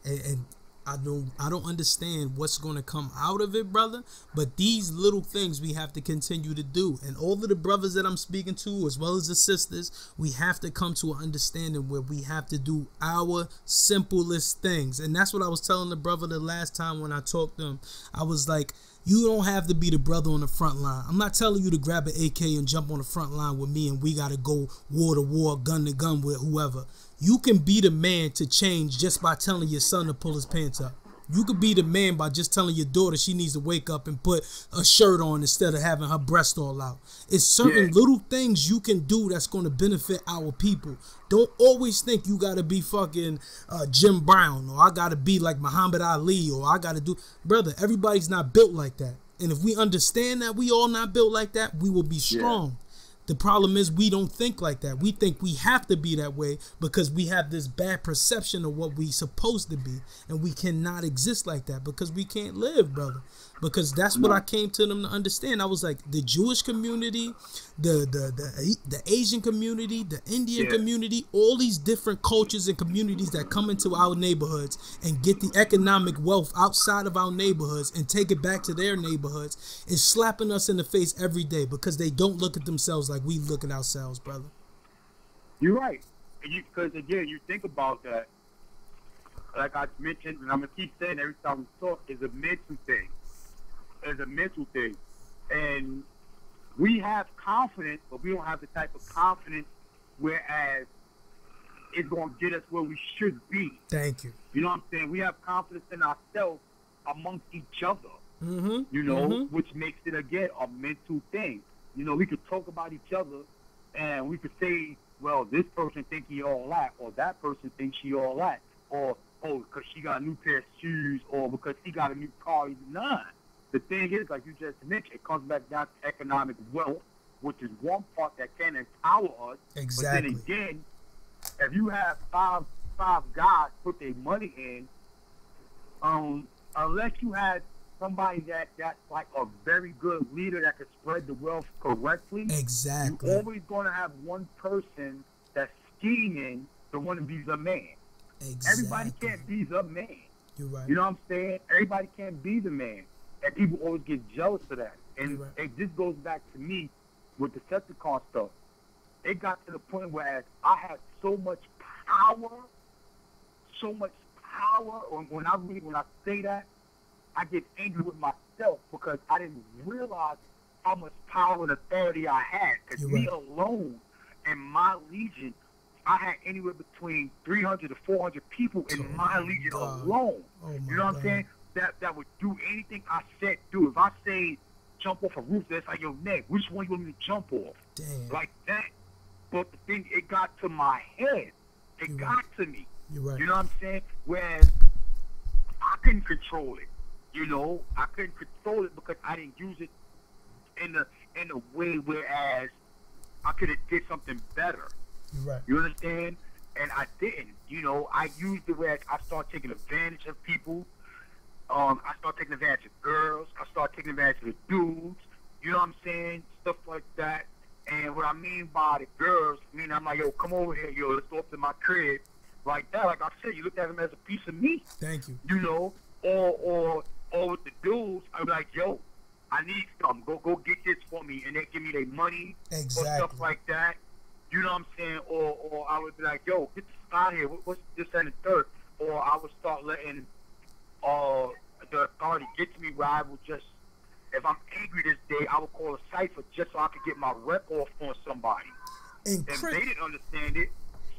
B: And I don't understand what's going to come out of it, brother, but these little things we have to continue to do. And all of the brothers that I'm speaking to, as well as the sisters, we have to come to an understanding where we have to do our simplest things. And that's what I was telling the brother the last time when I talked to him. I was like, you don't have to be the brother on the front line. I'm not telling you to grab an AK and jump on the front line with me and we got to go war to war, gun to gun with whoever. You can be the man to change just by telling your son to pull his pants up. You could be the man by just telling your daughter she needs to wake up and put a shirt on instead of having her breast all out. It's certain little things you can do that's going to benefit our people. Don't always think you got to be fucking Jim Brown, or I got to be like Muhammad Ali, or I got to do... Brother, everybody's not built like that. And if we understand that we all not built like that, we will be strong. The problem is we don't think like that. We think we have to be that way because we have this bad perception of what we supposed to be. And we cannot exist like that because we can't live, brother. Because that's what I came to them to understand. I was like, the Jewish community, the Asian community, the Indian community, all these different cultures and communities that come into our neighborhoods and get the economic wealth outside of our neighborhoods and take it back to their neighborhoods is slapping us in the face every day because they don't look at themselves like we look at ourselves, brother.
C: You're right. Because, again, you think about that, like I mentioned, and I'm going to keep saying every time we talk, is a mental thing. It's a mental thing. And we have confidence, but we don't have the type of confidence whereas it's going to get us where we should be.
B: Thank you.
C: You know what I'm saying? We have confidence in ourselves amongst each other, you know, which makes it, again, a mental thing. You know, we could talk about each other and we could say, well, this person thinks he all that, or that person thinks she all that, or, oh, because she got a new pair of shoes, or because he got a new car. None. The thing is, like you just mentioned, it comes back down to economic wealth, which is one part that can empower us.
B: Exactly.
C: But then again, if you have five guys put their money in, unless you had somebody that's like a very good leader that can spread the wealth correctly,
B: exactly,
C: you're always going to have one person that's scheming to want to be the man.
B: Exactly.
C: Everybody can't be the man.
B: You're right.
C: You know what I'm saying? Everybody can't be the man. And people always get jealous of that. And it just goes back to me with the Decepticon stuff. It got to the point where I had so much power, or when I say that, I get angry with myself because I didn't realize how much power and authority I had. Because me alone and my legion, I had anywhere between 300 to 400 people in my legion alone. You know what I'm saying? That would do anything I said do. If I say jump off a roof, that's like your neck. Which one you want me to jump off?
B: Damn.
C: Like that. But the thing, it got to my head. It got to me.
B: You're right.
C: You know what I'm saying? Whereas I couldn't control it. You know, I couldn't control it because I didn't use it in a way whereas I could have did something better.
B: You're right.
C: You understand? And I didn't. You know, I used it where I started taking advantage of people. I started taking advantage of girls. I started taking advantage of the dudes. You know what I'm saying? Stuff like that. And what I mean by the girls, I mean, I'm like, yo, come over here, yo, let's go up to my crib. Like that. Like I said, you looked at them as a piece of meat.
B: Thank you.
C: You know? Or with the dudes, I'm like, yo, I need something. Go get this for me. And they give me their money.
B: Exactly.
C: Or stuff like that. You know what I'm saying? Or I would be like, yo, get this out here. What's this and the third? Or I would start letting the authority get to me where I would just, if I'm angry this day, I would call a cipher just so I could get my rep off on somebody. And they didn't understand it.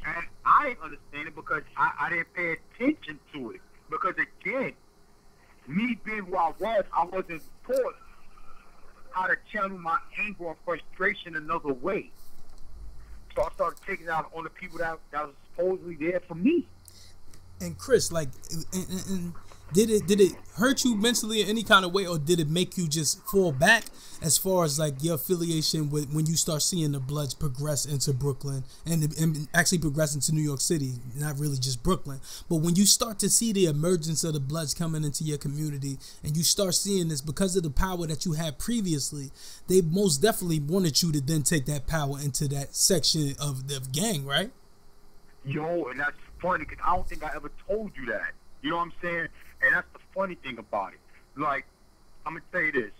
C: And I didn't understand it because I didn't pay attention to it. Because again, me being who I wasn't taught how to channel my anger or frustration another way. So I started taking it out on the people that was supposedly there for me.
B: And Chris, like, and did it hurt you mentally in any kind of way, or did it make you just fall back as far as like your affiliation with when you start seeing the Bloods progress into Brooklyn and actually progress into New York City, not really just Brooklyn, but when you start to see the emergence of the Bloods coming into your community and you start seeing this because of the power that you had previously, they most definitely wanted you to then take that power into that section of the gang, right?
C: Yo, and that's funny because I don't think I ever told you that. You know what I'm saying? And that's the funny thing about it. Like, I'm going to tell you this.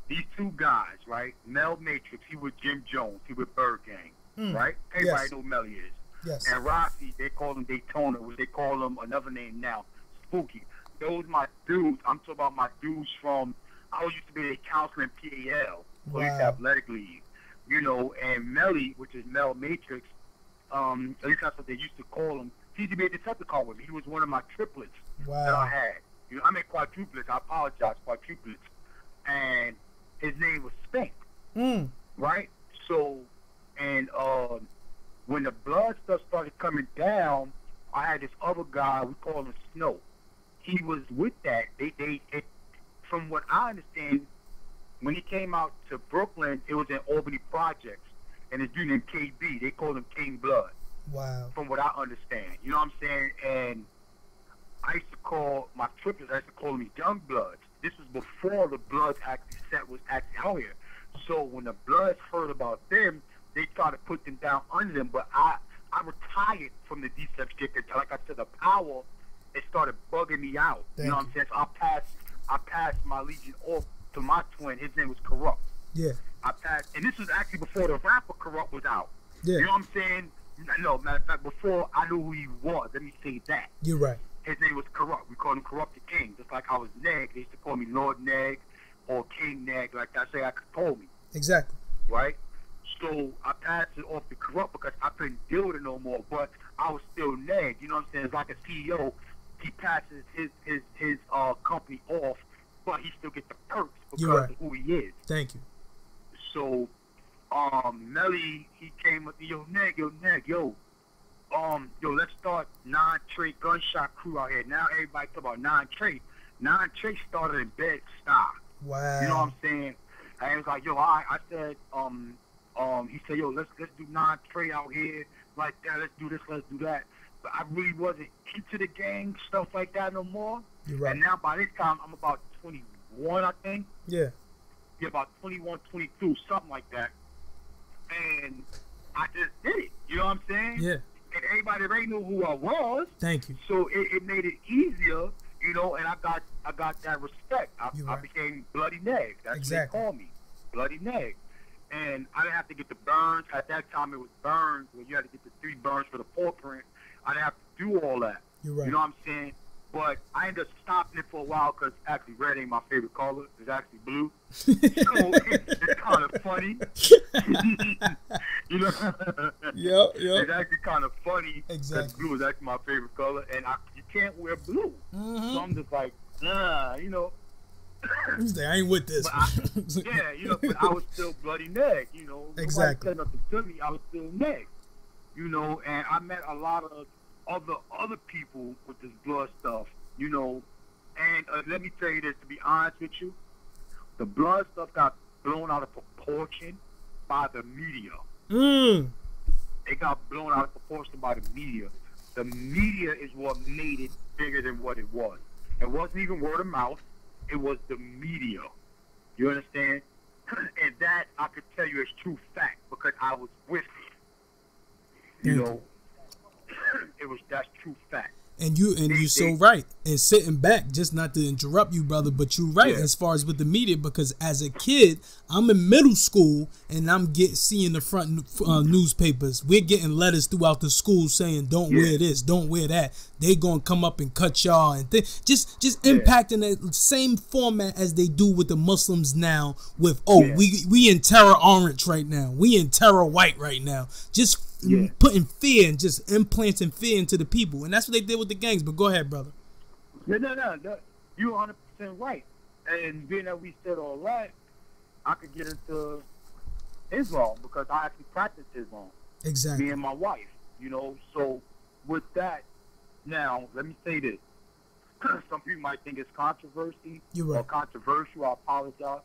C: These two guys, right? Mel Matrix, he was Jim Jones. He was Bird Gang, right? Everybody know Mel is.
B: Yes.
C: And Rossi, they call him Daytona, which they call him another name now, Spooky. Those my dudes. I'm talking about my dudes from, I used to be a counselor in PAL, Police Athletic League. You know, and Melly, which is Mel Matrix, at least that's what they used to call him. He used to be a Decepticon with me. He was one of my triplets that I had. You know, I mean quadruplets. I apologize, quadruplets. And his name was Spank. Right? So, and when the blood stuff started coming down, I had this other guy, we call him Snow. He was with that. From what I understand, when he came out to Brooklyn, it was in Albany Projects. And his dude named KB, they called him King Blood.
B: Wow.
C: From what I understand. You know what I'm saying? And I used to call my triplets, I used to call them Young Bloods. This was before the Bloods was actually out here. So when the Bloods heard about them, they tried to put them down under them. But I retired from the DCF shit because, like I said, the power, it started bugging me out. You know what I'm saying? So I passed my Legion off to my twin. His name was Corrupt.
B: Yeah.
C: I passed, and this was actually before the rapper Corrupt was out.
B: Yeah.
C: You know what I'm saying? No, matter of fact, before I knew who he was, let me say that.
B: You're right.
C: His name was Corrupt. We called him Corrupt the King, just like I was Neg. They used to call me Lord Neg or King Neg, like I say I could call me.
B: Exactly.
C: Right? So I passed it off to Corrupt because I couldn't deal with it no more, but I was still Neg. You know what I'm saying? It's like a CEO. He passes his company off, but he still gets the perks because of who he is.
B: Thank you.
C: So, Melly, he came up, yo, Neg, let's start 9-Trey gunshot crew out here. Now everybody talk about 9-Trey. 9-Trey started in Bed-Stuy.
B: Wow.
C: You know what I'm saying? And it was like, yo, I said, he said, yo, let's do 9-Trey out here like that. Let's do this, let's do that. But I really wasn't into the gang stuff like that no more.
B: You're right.
C: And now by this time, I'm about 21, I think.
B: Yeah.
C: Yeah, about 21, 22, something like that. And I just did it. You know what I'm saying?
B: Yeah.
C: And everybody already knew who I was.
B: Thank you.
C: So it made it easier, you know, and I got that respect. I became Bloody Neg. That's what they call me. Bloody Neg. And I didn't have to get the burns. At that time it was burns where you had to get the 3 burns for the footprint. I didn't have to do all that.
B: You're right.
C: You know what I'm saying? But I ended up stopping it for a while because actually red ain't my favorite color. It's actually blue. So it's kind of funny. You know?
B: Yep.
C: It's actually kind of funny because
B: Exactly.
C: blue is actually my favorite color. And you can't wear blue. So I'm just like, you know.
B: I ain't with this.
C: Yeah, you know, but I was still Bloody Neg, you know.
B: Exactly.
C: Nobody said nothing to me. I was still Neg. You know, and I met a lot of other people with this blood stuff, you know. And let me tell you this, to be honest with you, the blood stuff got blown out of proportion by the media. It got blown out of proportion by the media. The media is what made it bigger than what it was. It wasn't even word of mouth. It was the media. You understand? And that, I could tell you, is true fact because I was with it. You know, that's true fact.
B: And you're so right. And sitting back, just not to interrupt you, brother, but you're right as far as with the media, because as a kid, I'm in middle school and I'm seeing the front newspapers. We're getting letters throughout the school saying, "Don't wear this, don't wear that." They gonna come up and cut y'all and just impacting the same format as they do with the Muslims now. With we in terror orange right now, we in terror white right now. Just putting fear and just implanting fear into the people, and that's what they did with the gangs. But go ahead, brother.
C: No, you're 100% right. And being that we said all that, I could get into Islam because I actually practice Islam.
B: Exactly.
C: Me and my wife, you know. So with that, now let me say this: some people might think it's controversy or controversial. I apologize,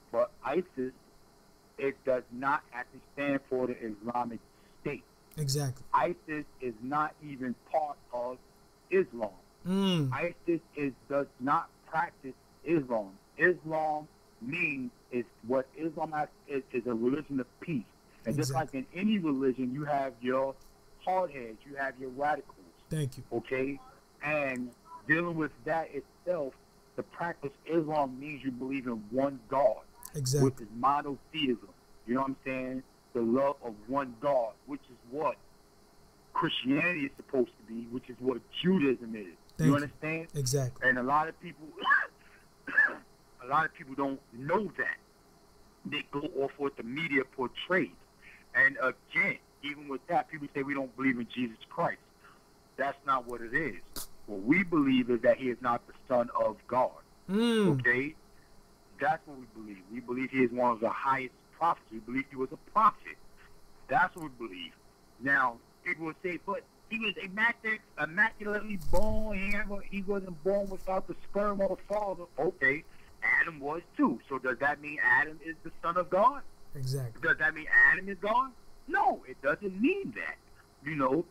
C: but ISIS, it does not actually stand for the Islamic State.
B: Exactly.
C: ISIS is not even part of Islam. ISIS does not practice Islam. Islam means what Islam is a religion of peace. And just like in any religion, you have your hardheads, you have your radicals.
B: Thank you.
C: Okay? And dealing with that itself, to practice Islam means you believe in one God.
B: Exactly.
C: Which is monotheism. You know what I'm saying? The love of one God, which is what Christianity is supposed to be, which is what Judaism is. You understand?
B: Exactly.
C: And a lot of people don't know that. They go off what the media portrays. And again, even with that, people say we don't believe in Jesus Christ. That's not what it is. What we believe is that he is not the Son of God. Okay? That's what we believe. We believe he is one of the highest prophets. We believe he was a prophet. That's what we believe. Now, people will say, but he was immaculately born. He wasn't born without the sperm of the father. Okay, Adam was too. So does that mean Adam is the son of God?
B: Exactly.
C: Does that mean Adam is God? No, it doesn't mean that. You know,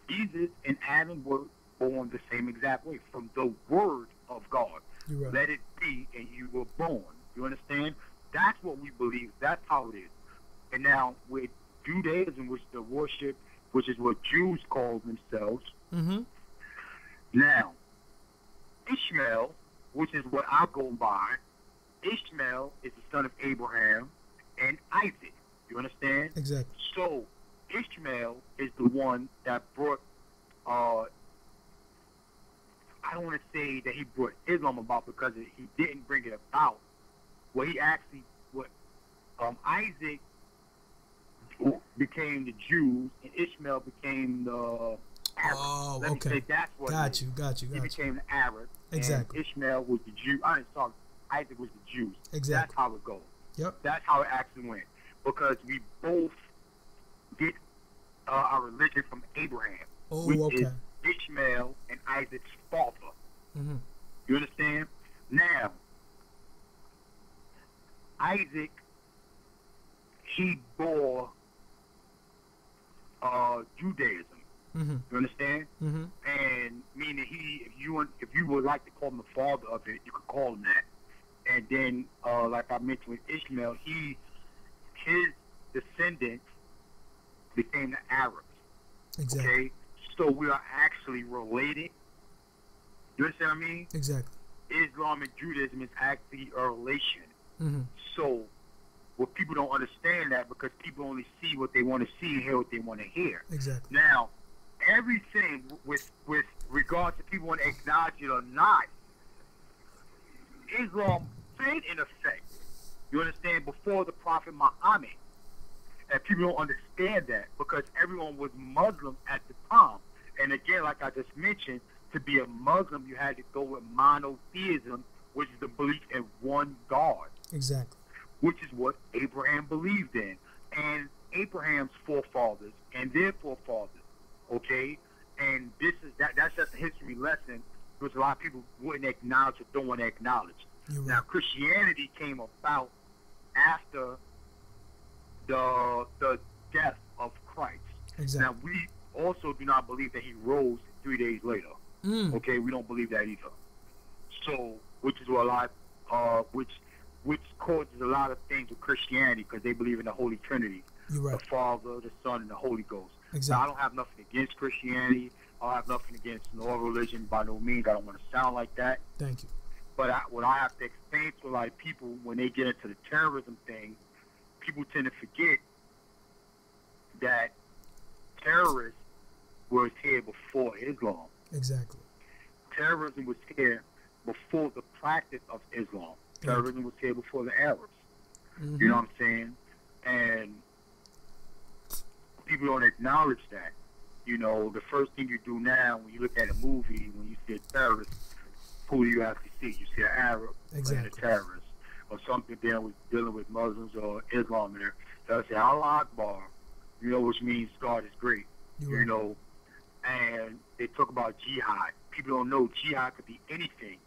C: Jesus and Adam were born the same exact way from the word of God.
B: Right.
C: Let it be, and you were born. You understand? That's what we believe. That's how it is. And now with Judaism, which the worship, which is what Jews call themselves. Now, Ishmael, which is what I go by, Ishmael is the son of Abraham and Isaac. You understand?
B: Exactly.
C: So, Ishmael is the one that brought, I don't want to say that he brought Islam about because he didn't bring it about. Isaac became the Jews and Ishmael became the Arabs.
B: Oh,
C: Let me say that's what
B: Got you.
C: He became the Arab.
B: Exactly.
C: And Ishmael was the Jew. Isaac was the Jews.
B: Exactly.
C: That's how it goes.
B: Yep.
C: That's how it actually went. Because we both get our religion from Abraham, which is Ishmael and Isaac's father. You understand? Now, Isaac, he bore Judaism. You understand? And meaning if you would like to call him the father of it, you could call him that. And then, like I mentioned with Ishmael, his descendants became the Arabs.
B: Exactly.
C: Okay? So we are actually related. You understand what I mean?
B: Exactly.
C: Islam and Judaism is actually a relation. So, what people don't understand that because people only see what they want to see and hear what they want to hear.
B: Exactly.
C: Now, everything with regard to people want to acknowledge it or not, Islam been in effect. You understand? Before the Prophet Muhammad. And people don't understand that because everyone was Muslim at the time. And again, like I just mentioned, to be a Muslim, you had to go with monotheism, which is the belief in one God.
B: Exactly.
C: Which is what Abraham believed in. And Abraham's forefathers and their forefathers, okay? And that's just a history lesson, which a lot of people wouldn't acknowledge or don't want to acknowledge.
B: You're right.
C: Now, Christianity came about after the death of Christ.
B: Exactly.
C: Now, we also do not believe that he rose 3 days later. Okay, we don't believe that either. So, which is what a lot, which causes a lot of things with Christianity, because they believe in the Holy Trinity,
B: You're right.
C: the Father, the Son, and the Holy Ghost.
B: Exactly.
C: Now, I don't have nothing against Christianity. I have nothing against no religion by no means. I don't want to sound like that.
B: Thank you.
C: But what I have to explain to a lot of people when they get into the terrorism thing, people tend to forget that terrorists was here before Islam.
B: Exactly.
C: Terrorism was here before the practice of Islam. Terrorism was here before the Arabs. You know what I'm saying? And people don't acknowledge that. You know, the first thing you do now when you look at a movie, when you see a terrorist, who do you have to see? You see an Arab playing a terrorist, or something dealing with Muslims or Islam in there. They'll say Allah Akbar, you know, which means God is great. You know, and they talk about jihad. People don't know jihad could be anything,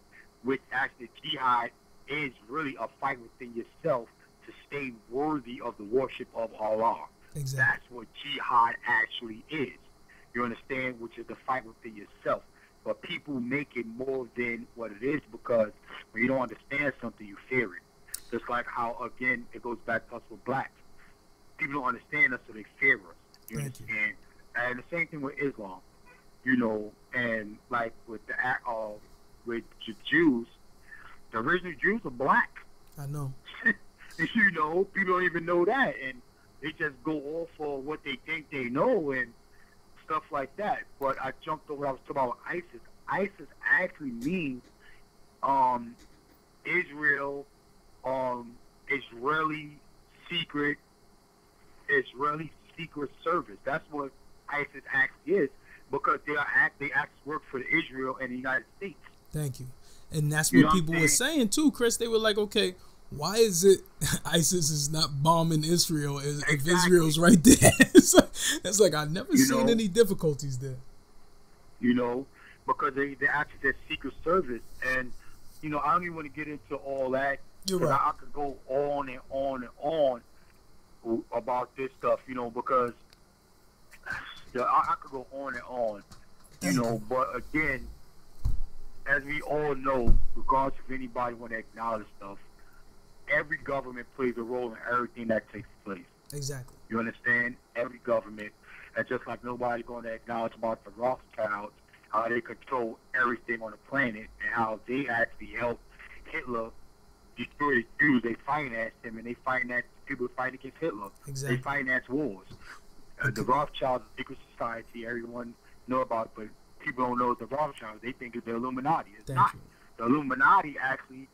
C: which actually jihad is really a fight within yourself to stay worthy of the worship of Allah.
B: Exactly.
C: That's what jihad actually is. You understand? Which is the fight within yourself. But people make it more than what it is, because when you don't understand something, you fear it. Just like how, again, it goes back to us with blacks. People don't understand us, so they fear us. You understand? And the same thing with Islam. You know, and like with the Jews, the original Jews are black.
B: I know.
C: You know, people don't even know that, and they just go off for what they think they know and stuff like that. But I jumped over. I was talking about ISIS. ISIS actually means Israel, Israeli secret service. That's what ISIS actually is, because they actually work for Israel and the United States.
B: Thank you. And that's what people were saying too, Chris. They were like, okay, why is it ISIS is not bombing Israel if Israel's right there? It's like I've never seen any difficulties there.
C: You know, because they actually said secret service, and you know, I don't even want to get into all that.
B: You're right.
C: I could go on and on and on about this stuff, you know, because I could go on and on, you know. But again, as we all know, regardless of anybody want to acknowledge stuff, every government plays a role in everything that takes place.
B: Exactly.
C: You understand? Every government. And just like nobody's going to acknowledge about the Rothschilds, how they control everything on the planet, and how they actually helped Hitler destroy the Jews. They financed him, and they financed people fighting against Hitler.
B: Exactly.
C: They financed wars. The Rothschilds, secret society, everyone know about it, but people don't know the Rothschilds. They think it's the Illuminati. It's not. The Illuminati actually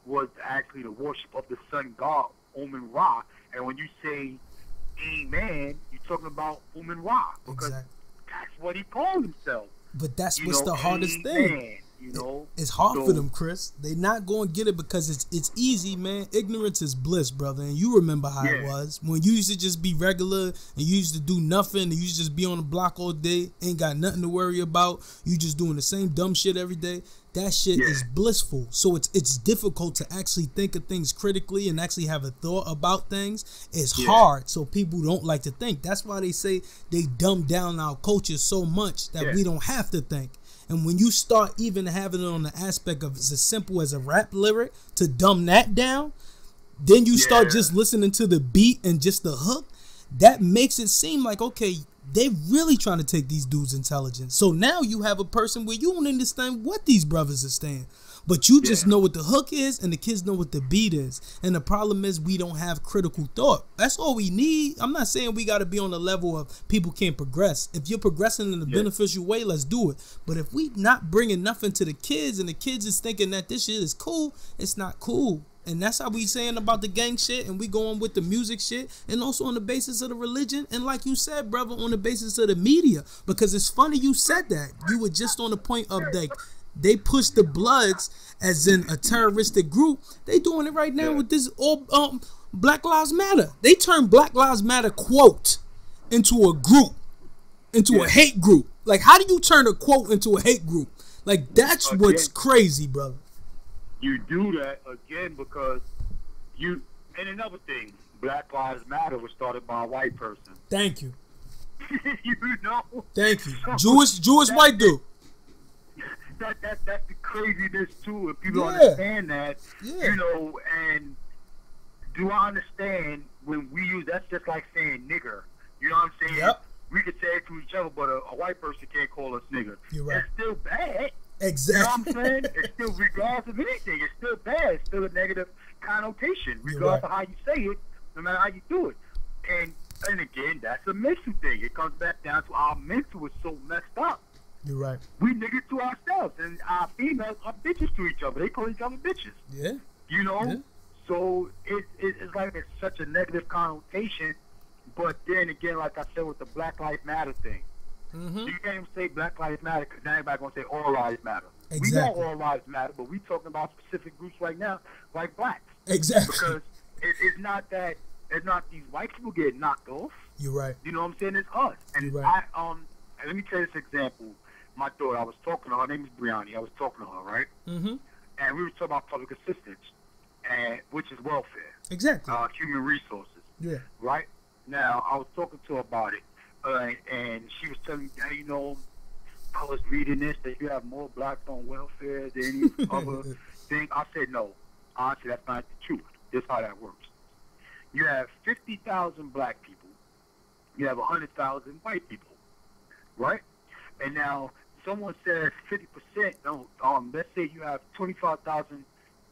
C: was actually the worship of the sun god, Amun Ra. And when you say Amen, you're talking about Amun Ra, because that's what he called himself.
B: But that's what's the hardest thing.
C: You know,
B: it's hard for them, Chris. They not going to get it because it's easy, man. Ignorance is bliss, brother. And you remember how it was when you used to just be regular and you used to do nothing and you used to just be on the block all day, ain't got nothing to worry about. You just doing the same dumb shit every day. That shit is blissful. So it's difficult to actually think of things critically and actually have a thought about things. It's hard, so people don't like to think. That's why they say they dumb down our culture so much that we don't have to think. And when you start even having it on the aspect of it's as simple as a rap lyric to dumb that down, then you start just listening to the beat and just the hook. That makes it seem like, okay, they really trying to take these dudes' intelligence. So now you have a person where you don't understand what these brothers are saying, but you just know what the hook is and the kids know what the beat is. And the problem is we don't have critical thought. That's all we need. I'm not saying we got to be on the level of people can't progress. If you're progressing in a beneficial way, let's do it. But if we not bringing nothing to the kids and the kids is thinking that this shit is cool, it's not cool. And that's how we saying about the gang shit, and we going with the music shit, and also on the basis of the religion, and like you said, brother, on the basis of the media. Because it's funny you said that. You were just on the point of they push the Bloods as in a terroristic group. They doing it right now with this Black Lives Matter. They turned Black Lives Matter quote into a group, into a hate group. Like, how do you turn a quote into a hate group? Like, that's what's crazy, brother.
C: You do that again because you. And another thing, Black Lives Matter was started by a white person.
B: Thank you.
C: You know.
B: Thank you. Jewish white dude.
C: That's the craziness too. If people understand that, you know, and do I understand when we use that's just like saying nigger. You know what I'm saying?
B: Yep.
C: We could say it to each other, but a white person can't call us nigger.
B: You're right.
C: It's still bad.
B: Exactly.
C: You know what I'm saying? It's still, regardless of anything, it's still bad. It's still a negative connotation, regardless of how you say it, no matter how you do it. And again, that's a mental thing. It comes back down to our mental is so messed up.
B: You're right.
C: We niggas to ourselves, and our females are bitches to each other. They call each other bitches.
B: Yeah.
C: You know?
B: Yeah.
C: So it's like it's such a negative connotation. But then again, like I said with the Black Lives Matter thing, you can't even say Black Lives Matter because now everybody's going to say all lives matter.
B: Exactly.
C: We know all lives matter, but we talking about specific groups right now, like blacks.
B: Exactly.
C: Because it's not that, it's not these white people get knocked off.
B: You're right.
C: You know what I'm saying? It's us. And
B: You're right.
C: let me tell you this example. My daughter, I was talking to her name is Brianni. I was talking to her, right?
B: Mm-hmm.
C: And we were talking about public assistance, which is welfare.
B: Exactly.
C: Human resources.
B: Yeah.
C: Right? Now, I was talking to her about it, and she was telling me, hey, you know, I was reading this, that you have more blacks on welfare than any other thing. I said, no. Honestly, that's not the truth. This is how that works. You have 50,000 black people. You have 100,000 white people. Right? And now, someone says 50%, let's say you have 25,000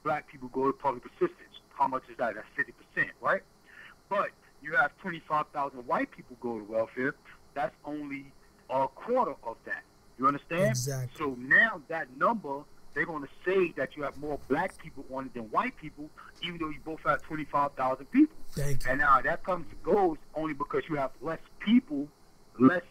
C: black people go to public assistance. How much is that? That's 50%, right? But you have 25,000 white people go to welfare. That's only a quarter of that. You understand?
B: Exactly.
C: So now that number, they're going to say that you have more black people on it than white people, even though you both have 25,000 people.
B: Thank you.
C: And now that comes and goes only because you have less people, less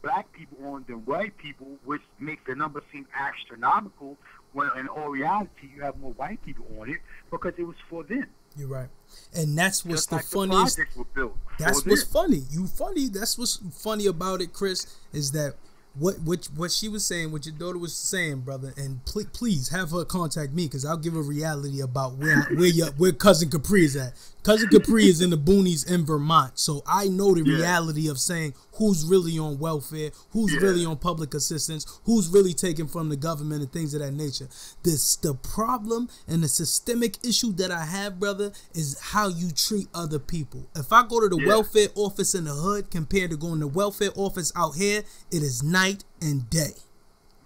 C: black people on than white people, which makes the number seem astronomical, when in all reality you have more white people on it because it was for them.
B: You're right. And that's what's
C: Just
B: the
C: like
B: funniest.
C: The projects were built
B: that's what's funny. You funny. That's what's funny about it, Chris, is that what she was saying, what your daughter was saying, brother, and please have her contact me because I'll give her reality about where cousin Capri is at. Cousin Capri is in the boonies in Vermont, so I know the reality of saying who's really on welfare, who's really on public assistance, who's really taken from the government and things of that nature. The problem and the systemic issue that I have, brother, is how you treat other people. If I go to the welfare office in the hood compared to going to the welfare office out here, it is night and day.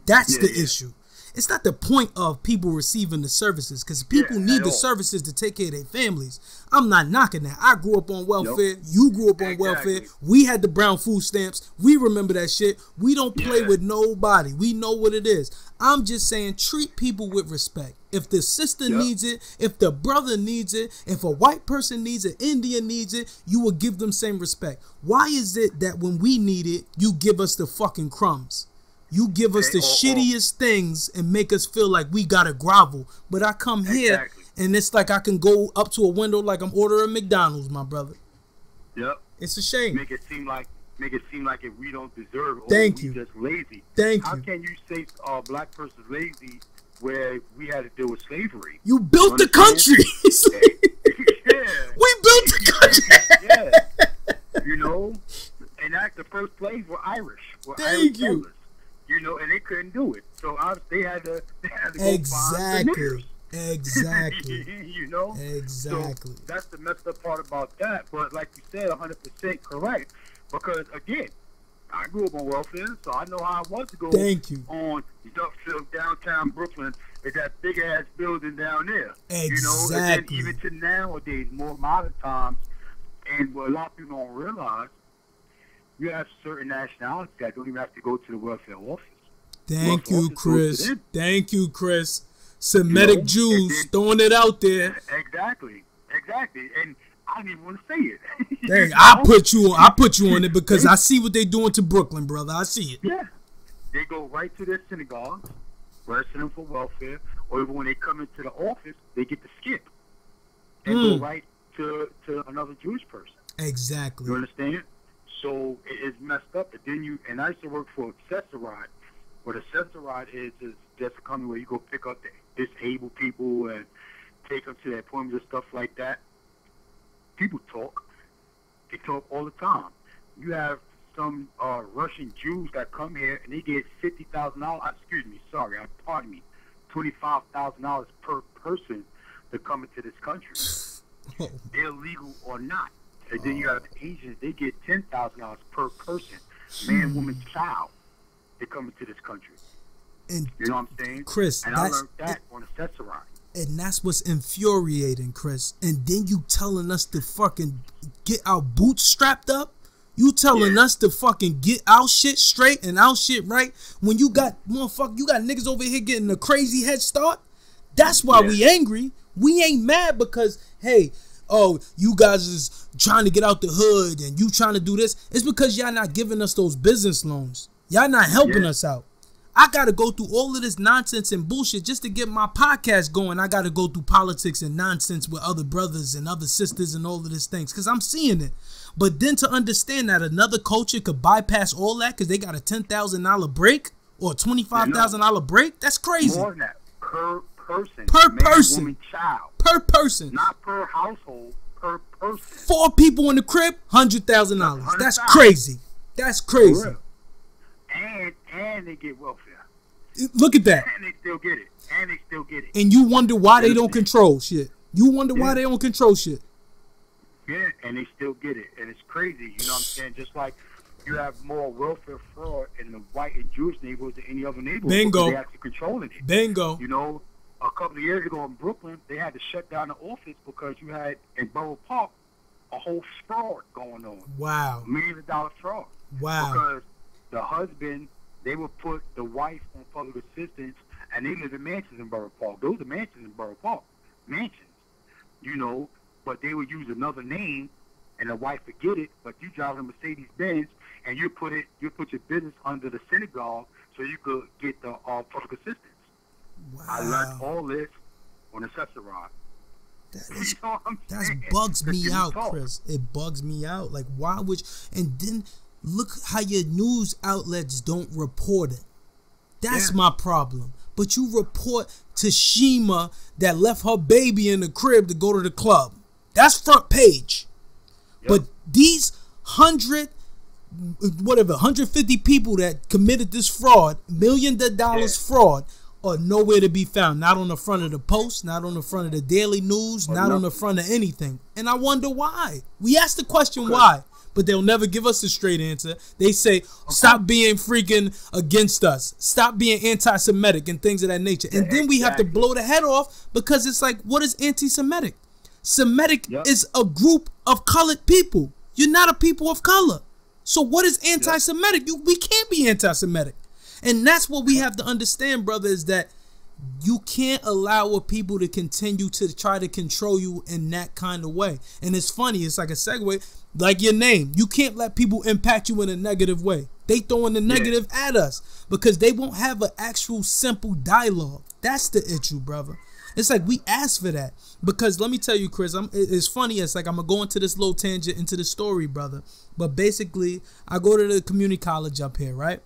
B: That's the issue. It's not the point of people receiving the services because people need the services to take care of their families. I'm not knocking that. I grew up on welfare. You grew up on welfare. We had the brown food stamps. We remember that shit. We don't play with nobody. We know what it is. I'm just saying treat people with respect. If the sister needs it, if the brother needs it, if a white person needs it, Indian needs it, you will give them same respect. Why is it that when we need it, you give us the fucking crumbs? You give us the shittiest things and make us feel like we gotta grovel. But I come here and it's like I can go up to a window like I'm ordering McDonald's, my brother.
C: Yep.
B: It's a shame.
C: Make it seem like if we don't deserve it,
B: Thank
C: or
B: you.
C: we just lazy.
B: Thank
C: How
B: you.
C: can you say a black person's lazy where we had to deal with slavery?
B: You built the country. We built the country.
C: You know, and that's the first slaves were Irish.
B: Thank you.
C: Settlers. You know, and they couldn't do it, so they had to go find the niggers.
B: Exactly.
C: You know?
B: Exactly.
C: So that's the messed up part about that. But like you said, 100% correct. Because again, I grew up on welfare, so I know how it was to go on Duckfield, downtown Brooklyn, at that big ass building down there.
B: Exactly.
C: You know, and then even to nowadays, more modern times, and what a lot of people don't realize, you have certain nationalities that don't even have to go to the welfare office.
B: Thank you, Chris. Thank you, Chris. Semitic Jews throwing it out there.
C: Exactly. And I don't even want to say it.
B: Dang, I put you on it because I see what they're doing to Brooklyn, brother. I see it.
C: Yeah. They go right to their synagogues, register them for welfare, or even when they come into the office, they get to skip and go right to another Jewish person.
B: Exactly.
C: You understand? So it's messed up. And I used to work for Accessoride. What Accessoride is just a company where you go pick up the disabled people and take them to their appointments and stuff like that. People talk. They talk all the time. You have some Russian Jews that come here and they get $50,000. Pardon me, $25,000 per person to come into this country, illegal or not. And then you have the Asians; they get $10,000 per person, man, woman, child. They come into this country.
B: And
C: you know what I'm saying,
B: Chris?
C: And I learned that on Accessoride.
B: And that's what's infuriating, Chris. And then you telling us to fucking get our boots strapped up? You telling us to fucking get our shit straight and our shit right when you got niggas over here getting a crazy head start? That's why we angry. We ain't mad because, hey, oh, you guys is trying to get out the hood and you trying to do this. It's because y'all not giving us those business loans. Y'all not helping us out. I got to go through all of this nonsense and bullshit just to get my podcast going. I got to go through politics and nonsense with other brothers and other sisters and all of these things because I'm seeing it. But then to understand that another culture could bypass all that because they got a $10,000 break or a $25,000 break, that's crazy.
C: More than that, per person.
B: Per
C: man,
B: person.
C: Woman, child.
B: Per person.
C: Not per household, per person.
B: 4 people in the crib, $100,000. That's crazy. That's crazy.
C: And they get welfare.
B: Look at that.
C: And they still get it.
B: And you wonder why they don't control shit. You wonder why they don't control shit.
C: Yeah, and they still get it. And it's crazy. You know what I'm saying? Just like you have more welfare fraud in the white and Jewish neighborhoods than any other neighborhood.
B: Bingo.
C: Because they actually controlling it.
B: Bingo.
C: You know, a couple of years ago in Brooklyn, they had to shut down the office because you had in Borough Park a whole fraud going on.
B: Wow.
C: $1 million fraud.
B: Wow.
C: Because the husband, they would put the wife on public assistance, and they live in mansions in Borough Park. Those are mansions in Borough Park. Mansions. You know, but they would use another name, and the wife would get it, but you drive a Mercedes-Benz, and you put your business under the synagogue so you could get the public assistance.
B: Wow.
C: I learned all this on Accessoride.
B: That bugs me out, Chris. It bugs me out. Like, why would you, and then look how your news outlets don't report it. That's my problem. But you report Tashima that left her baby in the crib to go to the club. That's front page. Yep. But these 150 people that committed this fraud, $1 million fraud, are nowhere to be found. Not on the front of the Post, not on the front of the Daily News, not on the front of anything. And I wonder why. We asked the question why, but they'll never give us a straight answer. They say, stop being freaking against us. Stop being anti-Semitic and things of that nature. And then we have to blow the head off because it's like, what is anti-Semitic? Semitic is a group of colored people. You're not a people of color. So what is anti-Semitic? We can't be anti-Semitic. And that's what we have to understand, brother, is that you can't allow people to continue to try to control you in that kind of way. And it's funny. It's like a segue, like your name. You can't let people impact you in a negative way. They throwing the negative at us because they won't have an actual simple dialogue. That's the issue, brother. It's like we asked for that because let me tell you, Chris, it's funny. It's like I'm going to go into this little tangent into the story, brother. But basically, I go to the community college up here, right?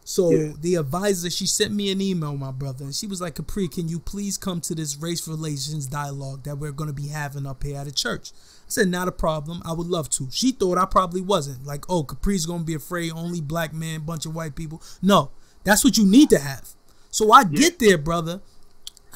B: So the advisor, she sent me an email, my brother, and she was like, Capri, can you please come to this race relations dialogue that we're going to be having up here at a church? I said, not a problem. I would love to. She thought I probably wasn't. Like, oh, Capri's going to be afraid, only black man, bunch of white people. No, that's what you need to have. So I get there, brother.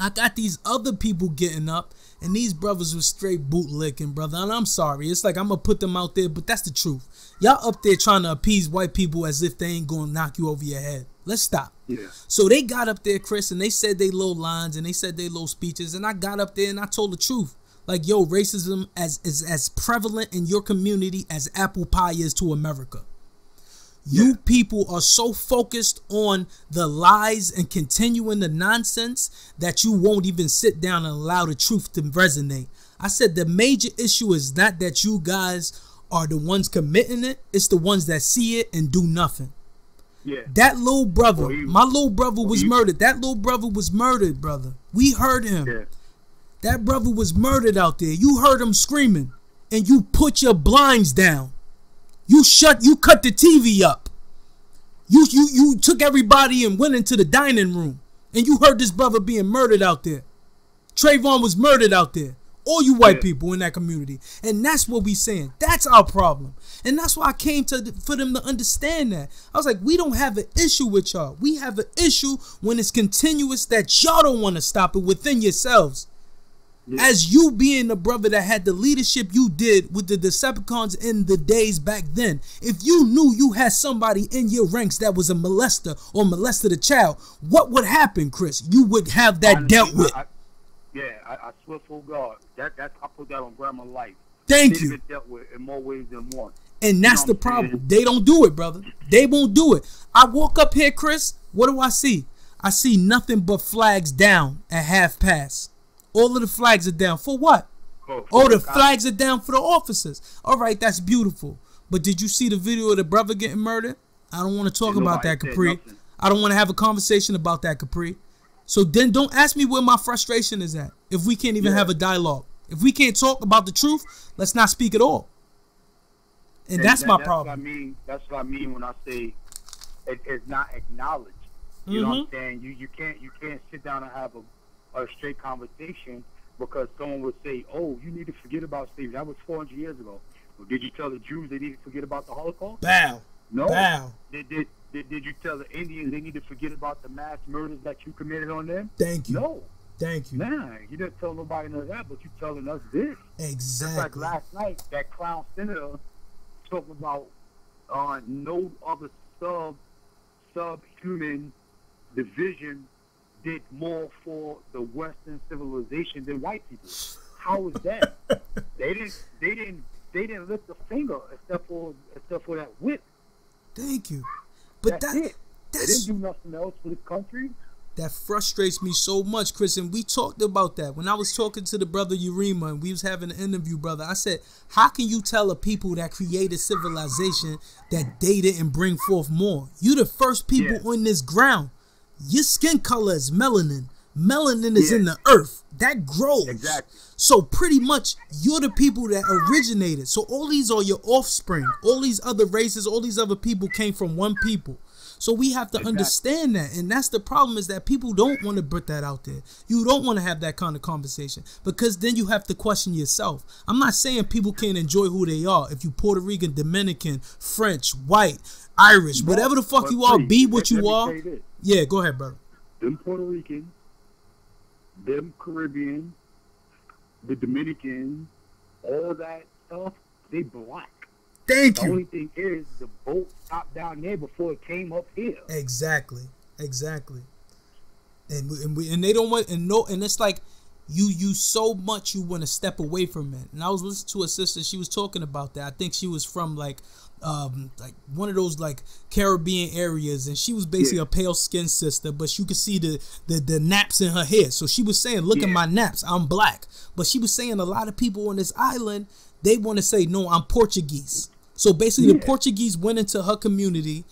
B: I got these other people getting up, and these brothers was straight bootlicking, brother. And I'm sorry. It's like I'm going to put them out there, but that's the truth. Y'all up there trying to appease white people as if they ain't going to knock you over your head. Let's stop. Yeah. So they got up there, Chris, and they said they little lines and they said they little speeches. And I got up there and I told the truth. Like, yo, racism is as prevalent in your community as apple pie is to America. You people are so focused on the lies and continuing the nonsense that you won't even sit down and allow the truth to resonate. I said the major issue is not that you guys are the ones committing it. It's the ones that see it and do nothing. Yeah. That little brother, my little brother was murdered. That little brother was murdered, brother. We heard him. Yeah. That brother was murdered out there. You heard him screaming and you put your blinds down. You cut the TV up. You took everybody and went into the dining room, and you heard this brother being murdered out there. Trayvon was murdered out there. All you white people in that community. And that's what we saying. That's our problem. And that's why I came for them to understand that. I was like, we don't have an issue with y'all. We have an issue when it's continuous that y'all don't want to stop it within yourselves. Yeah. As you being the brother that had the leadership you did with the Decepticons in the days back then, if you knew you had somebody in your ranks that was a molester or molested a child, what would happen, Chris? You would have that dealt with.
C: I swear for God, I put that on Grandma's life.
B: Thank you.
C: Been dealt with in more ways than one.
B: And that's the problem. They don't do it, brother. They won't do it. I walk up here, Chris. What do I see? I see nothing but flags down at half past. All of the flags are down. For what? The flags are down for the officers. All right, that's beautiful. But did you see the video of the brother getting murdered? I don't want to talk about that, Capri. I don't want to have a conversation about that, Capri. So then don't ask me where my frustration is at if we can't even have a dialogue. If we can't talk about the truth, let's not speak at all. And that's my problem.
C: That's what I mean when I say it's not acknowledged. You know what I'm saying? You can't sit down and have a straight conversation because someone would say, "Oh, you need to forget about slavery. That was 400 years ago." Well, did you tell the Jews they need to forget about the Holocaust?
B: Bow.
C: No.
B: Bow.
C: Did you tell the Indians they need to forget about the mass murders that you committed on them?
B: Thank you.
C: No.
B: Thank you.
C: Nah, you didn't tell nobody none of that, but you telling us this.
B: Exactly.
C: Just like last night, that clown senator talking about no other subhuman division did more for the Western civilization than white people. How is that? They didn't lift a finger except for that whip.
B: Thank you. But
C: that's it. They didn't do nothing else for the country.
B: That frustrates me so much, Chris, and we talked about that. When I was talking to the brother Urema and we was having an interview, brother, I said, how can you tell a people that created civilization that they didn't bring forth more? You the first people on this ground. Your skin color is melanin. Melanin is in the earth. That grows.
C: Exactly.
B: So pretty much you're the people that originated. So all these are your offspring. All these other races, all these other people came from one people. So we have to understand that. And that's the problem, is that people don't want to put that out there. You don't want to have that kind of conversation because then you have to question yourself. I'm not saying people can't enjoy who they are. If you Puerto Rican, Dominican, French, white, Irish, whatever the fuck you are, be what you are. Yeah, go ahead, brother.
C: Them Puerto Ricans, them Caribbean, the Dominicans, all that stuff, they black.
B: Thank you.
C: The only thing is the boat stopped down there before it came up here.
B: Exactly. And they don't want, and it's like you so much you want to step away from it. And I was listening to a sister, she was talking about that. I think she was from like one of those like Caribbean areas, and she was basically a pale skinned sister, but you could see the naps in her hair. So she was saying, look at my naps, I'm black. But she was saying a lot of people on this island, they want to say, no, I'm Portuguese. So basically the Portuguese went into her community,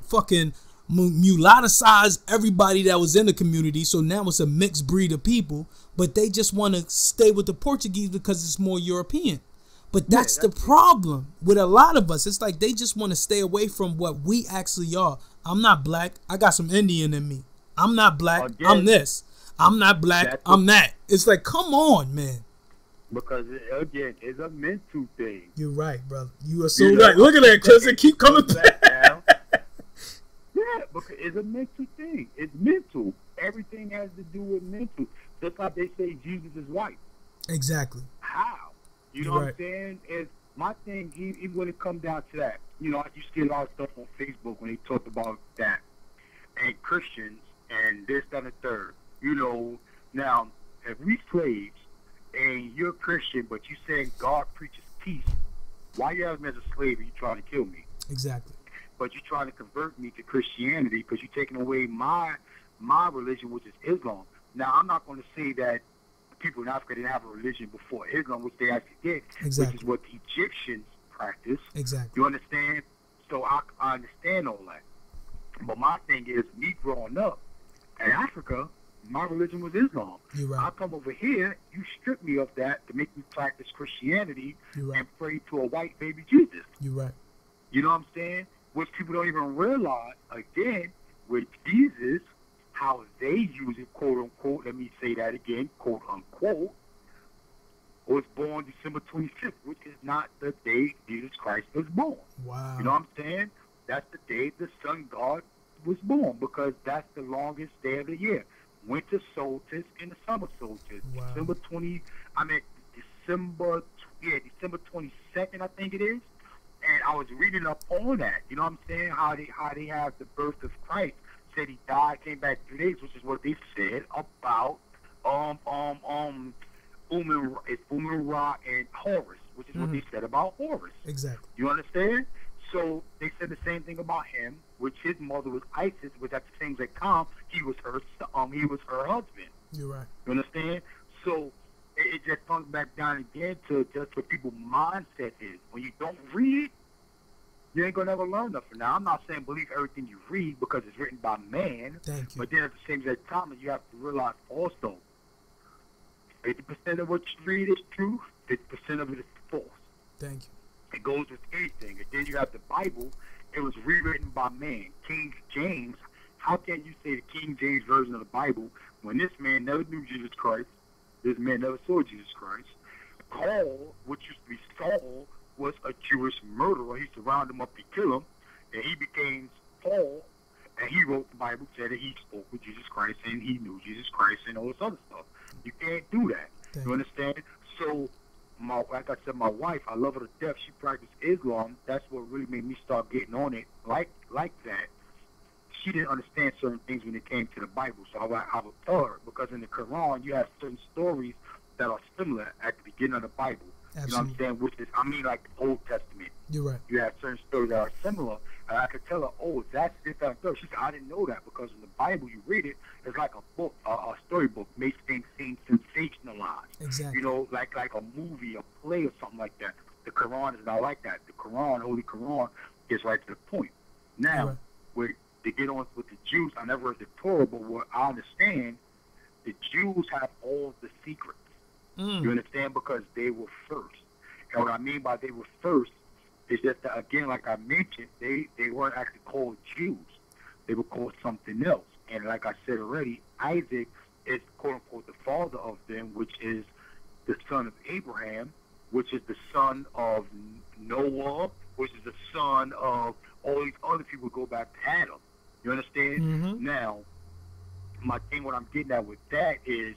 B: fucking mulatticized everybody that was in the community. So now it's a mixed breed of people, but they just want to stay with the Portuguese because it's more European. But that's the problem with a lot of us. It's like they just want to stay away from what we actually are. I'm not black. I got some Indian in me. I'm not black. I'm this. I'm not black. I'm that. It's like, come on, man.
C: Because, again, it's a mental thing.
B: You're right, brother. You are so right. Look at that, Chris. It keep coming back.
C: Yeah, because it's a mental thing. It's mental. Everything has to do with mental. Just like they say Jesus is white.
B: Exactly.
C: How? You know what I'm saying? Is my thing, even when it comes down to that, you know, I used to get a lot of stuff on Facebook when they talked about that. And Christians and this, that, and the third. You know, now, if we slaves, and you're a Christian, but you saying God preaches peace, why you have me as a slave and you trying to kill me?
B: Exactly.
C: But you're trying to convert me to Christianity because you're taking away my religion, which is Islam. Now, I'm not going to say that people in Africa didn't have a religion before Islam, which they actually did, which is what the Egyptians practiced.
B: Exactly.
C: You understand? So I understand all that. But my thing is, me growing up in Africa, my religion was Islam.
B: You're right.
C: I come over here, you strip me of that to make me practice Christianity and pray to a white baby Jesus.
B: You're right.
C: You know what I'm saying? Which people don't even realize, again, with Jesus, how they use it, quote unquote, let me say that again, quote unquote, was born December 25th, which is not the day Jesus Christ was born.
B: Wow.
C: You know what I'm saying? That's the day the sun god was born, because that's the longest day of the year. Winter solstice and the summer solstice.
B: Wow.
C: December 22nd, I think it is. And I was reading up on that. You know what I'm saying? How they have the birth of Christ. Said he died, came back 3 days, which is what they said about Umm-Ra and Horus, which is what they said about Horus.
B: Exactly.
C: You understand? So they said the same thing about him, which his mother was Isis, which at the same time he was her husband.
B: You're right.
C: You understand? So it just comes back down again to just what people's mindset is. When you don't read, you ain't gonna never learn nothing. Now I'm not saying believe everything you read because it's written by man.
B: Thank you.
C: But then at the same time, you have to realize also 50% of what you read is true, 50% of it is false.
B: Thank you.
C: It goes with anything. And then you have the Bible. It was rewritten by man. King James. How can you say the King James version of the Bible when this man never knew Jesus Christ? This man never saw Jesus Christ. Paul, which used to be Saul, was a Jewish murderer. He used to round him up to kill him. And he became Paul. And he wrote the Bible, said that he spoke with Jesus Christ and he knew Jesus Christ and all this other stuff. You can't do that. You understand? So, like I said, my wife, I love her to death. She practiced Islam. That's what really made me start getting on it like that. She didn't understand certain things when it came to the Bible, so I would tell her, because in the Quran you have certain stories that are similar at the beginning of the Bible.
B: Absolutely.
C: You know what I'm saying? Which is, like the Old Testament.
B: You're right.
C: You have certain stories that are similar, and I could tell her, oh, that's this, that, and third. She said, I didn't know that, because in the Bible you read it, it's like a book, a storybook, makes things seem sensationalized.
B: Exactly.
C: You know, like a movie, a play, or something like that. The Quran is not like that. The Quran, Holy Quran, gets right to the point. Now, to get on with the Jews, I never heard the Torah, but what I understand, the Jews have all the secrets. You understand? Because they were first. And what I mean by they were first is just that, again, like I mentioned, they weren't actually called Jews. They were called something else. And like I said already, Isaac is, quote-unquote, the father of them, which is the son of Abraham, which is the son of Noah, which is the son of all these other people who go back to Adam. You understand? Now, my thing, what I'm getting at with that is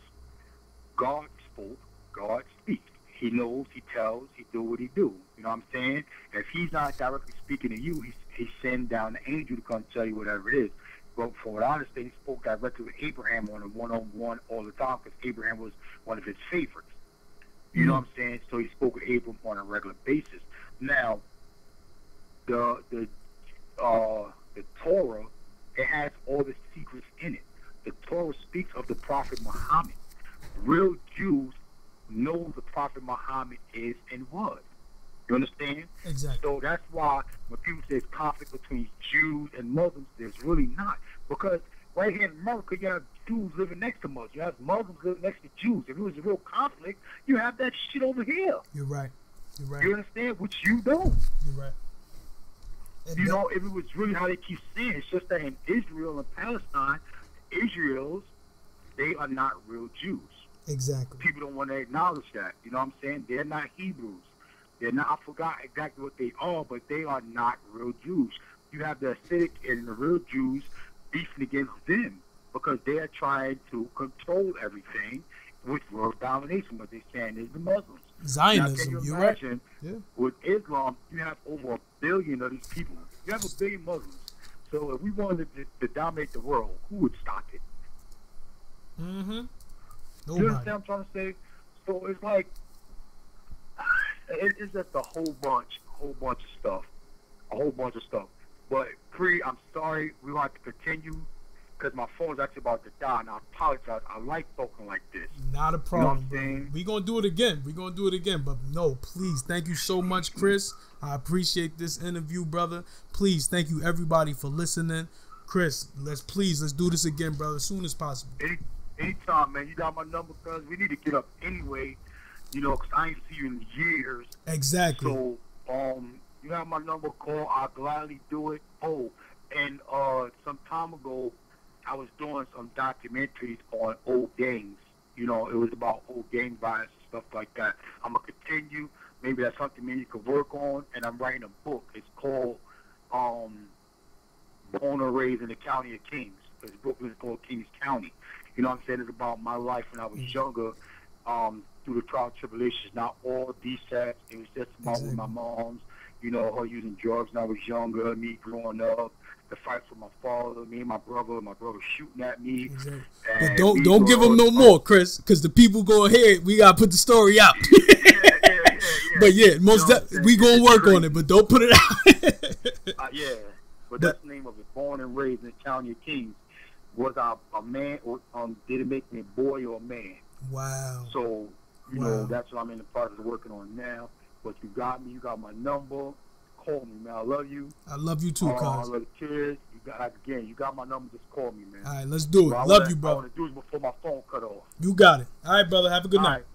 C: God spoke, God speaks. He knows, he tells, he do what he do. You know what I'm saying? If he's not directly speaking to you, he send down the angel to come tell you whatever it is. But from what I understand, he spoke directly with Abraham on a one-on-one all the time, because Abraham was one of his favorites. You know what I'm saying? So he spoke with Abraham on a regular basis. Now, the Torah, it has all the secrets in it. The Torah speaks of the Prophet Muhammad. Real Jews know the Prophet Muhammad is and was. You understand?
B: Exactly.
C: So that's why when people say conflict between Jews and Muslims, there's really not. Because right here in America, you have Jews living next to Muslims. You have Muslims living next to Jews. If it was a real conflict, you have that shit over here.
B: You're right. You're right.
C: You understand? Which you don't.
B: You're right.
C: You know, if it was really how they keep saying, it's just that in Israel and Palestine, Israel's, they are not real Jews.
B: Exactly.
C: People don't want to acknowledge that. You know what I'm saying? They're not Hebrews. They're not, I forgot exactly what they are, but they are not real Jews. You have the Hasidic and the real Jews beefing against them because they are trying to control everything with world domination, but they're saying is the Muslims.
B: Zionism,
C: now,
B: you're right. Yeah.
C: With Islam, you have over 1 billion of these people. You have 1 billion Muslims. So if we wanted to dominate the world, who would stop it?
B: Mm-hmm.
C: You understand what I'm trying to say? So it's like, it's just a whole bunch of stuff. But I'm sorry, we want to continue because my phone's actually about to die, and I apologize. I like talking like this.
B: Not a problem,
C: you know what I'm saying?
B: We're going to do it again. But no, please, thank you so much, Chris. I appreciate this interview, brother. Please, thank you, everybody, for listening. Chris, let's do this again, brother, as soon as possible.
C: Anytime, man. You got my number, cuz we need to get up anyway, you know, because I ain't see you in years.
B: Exactly.
C: So, You have my number, call. I'll gladly do it. Oh, and some time ago, I was doing some documentaries on old gangs. You know, it was about old gang violence and stuff like that. I'm going to continue. Maybe that's something me and you could work on. And I'm writing a book. It's called Born and Raised in the County of Kings. This book is called Kings County. You know what I'm saying? It's about my life when I was younger, through the trial and tribulations. Not all DSATs. It was just about with my mom's, you know, her using drugs when I was younger, me growing up, the fights with my father, me and my brother shooting at me.
B: Exactly. But don't give them no more, Chris, because the people go ahead. We got to put the story out. But yeah, we going to work on it, but don't put it out.
C: Yeah. But that's the name of it. Born and Raised in the County of Kings. Was I a man, or did it make me a boy or a man?
B: Wow.
C: So, you know, that's what I'm in the process of working on now. But you got me. You got my number. Call me, man. I love you.
B: I love you too, cuz.
C: I love the kids. You got my number. Just call me, man.
B: All right, let's do it. Love you, brother.
C: All I want to do is before my phone cut off.
B: You got it. All right, brother. Have a good night.
C: Right.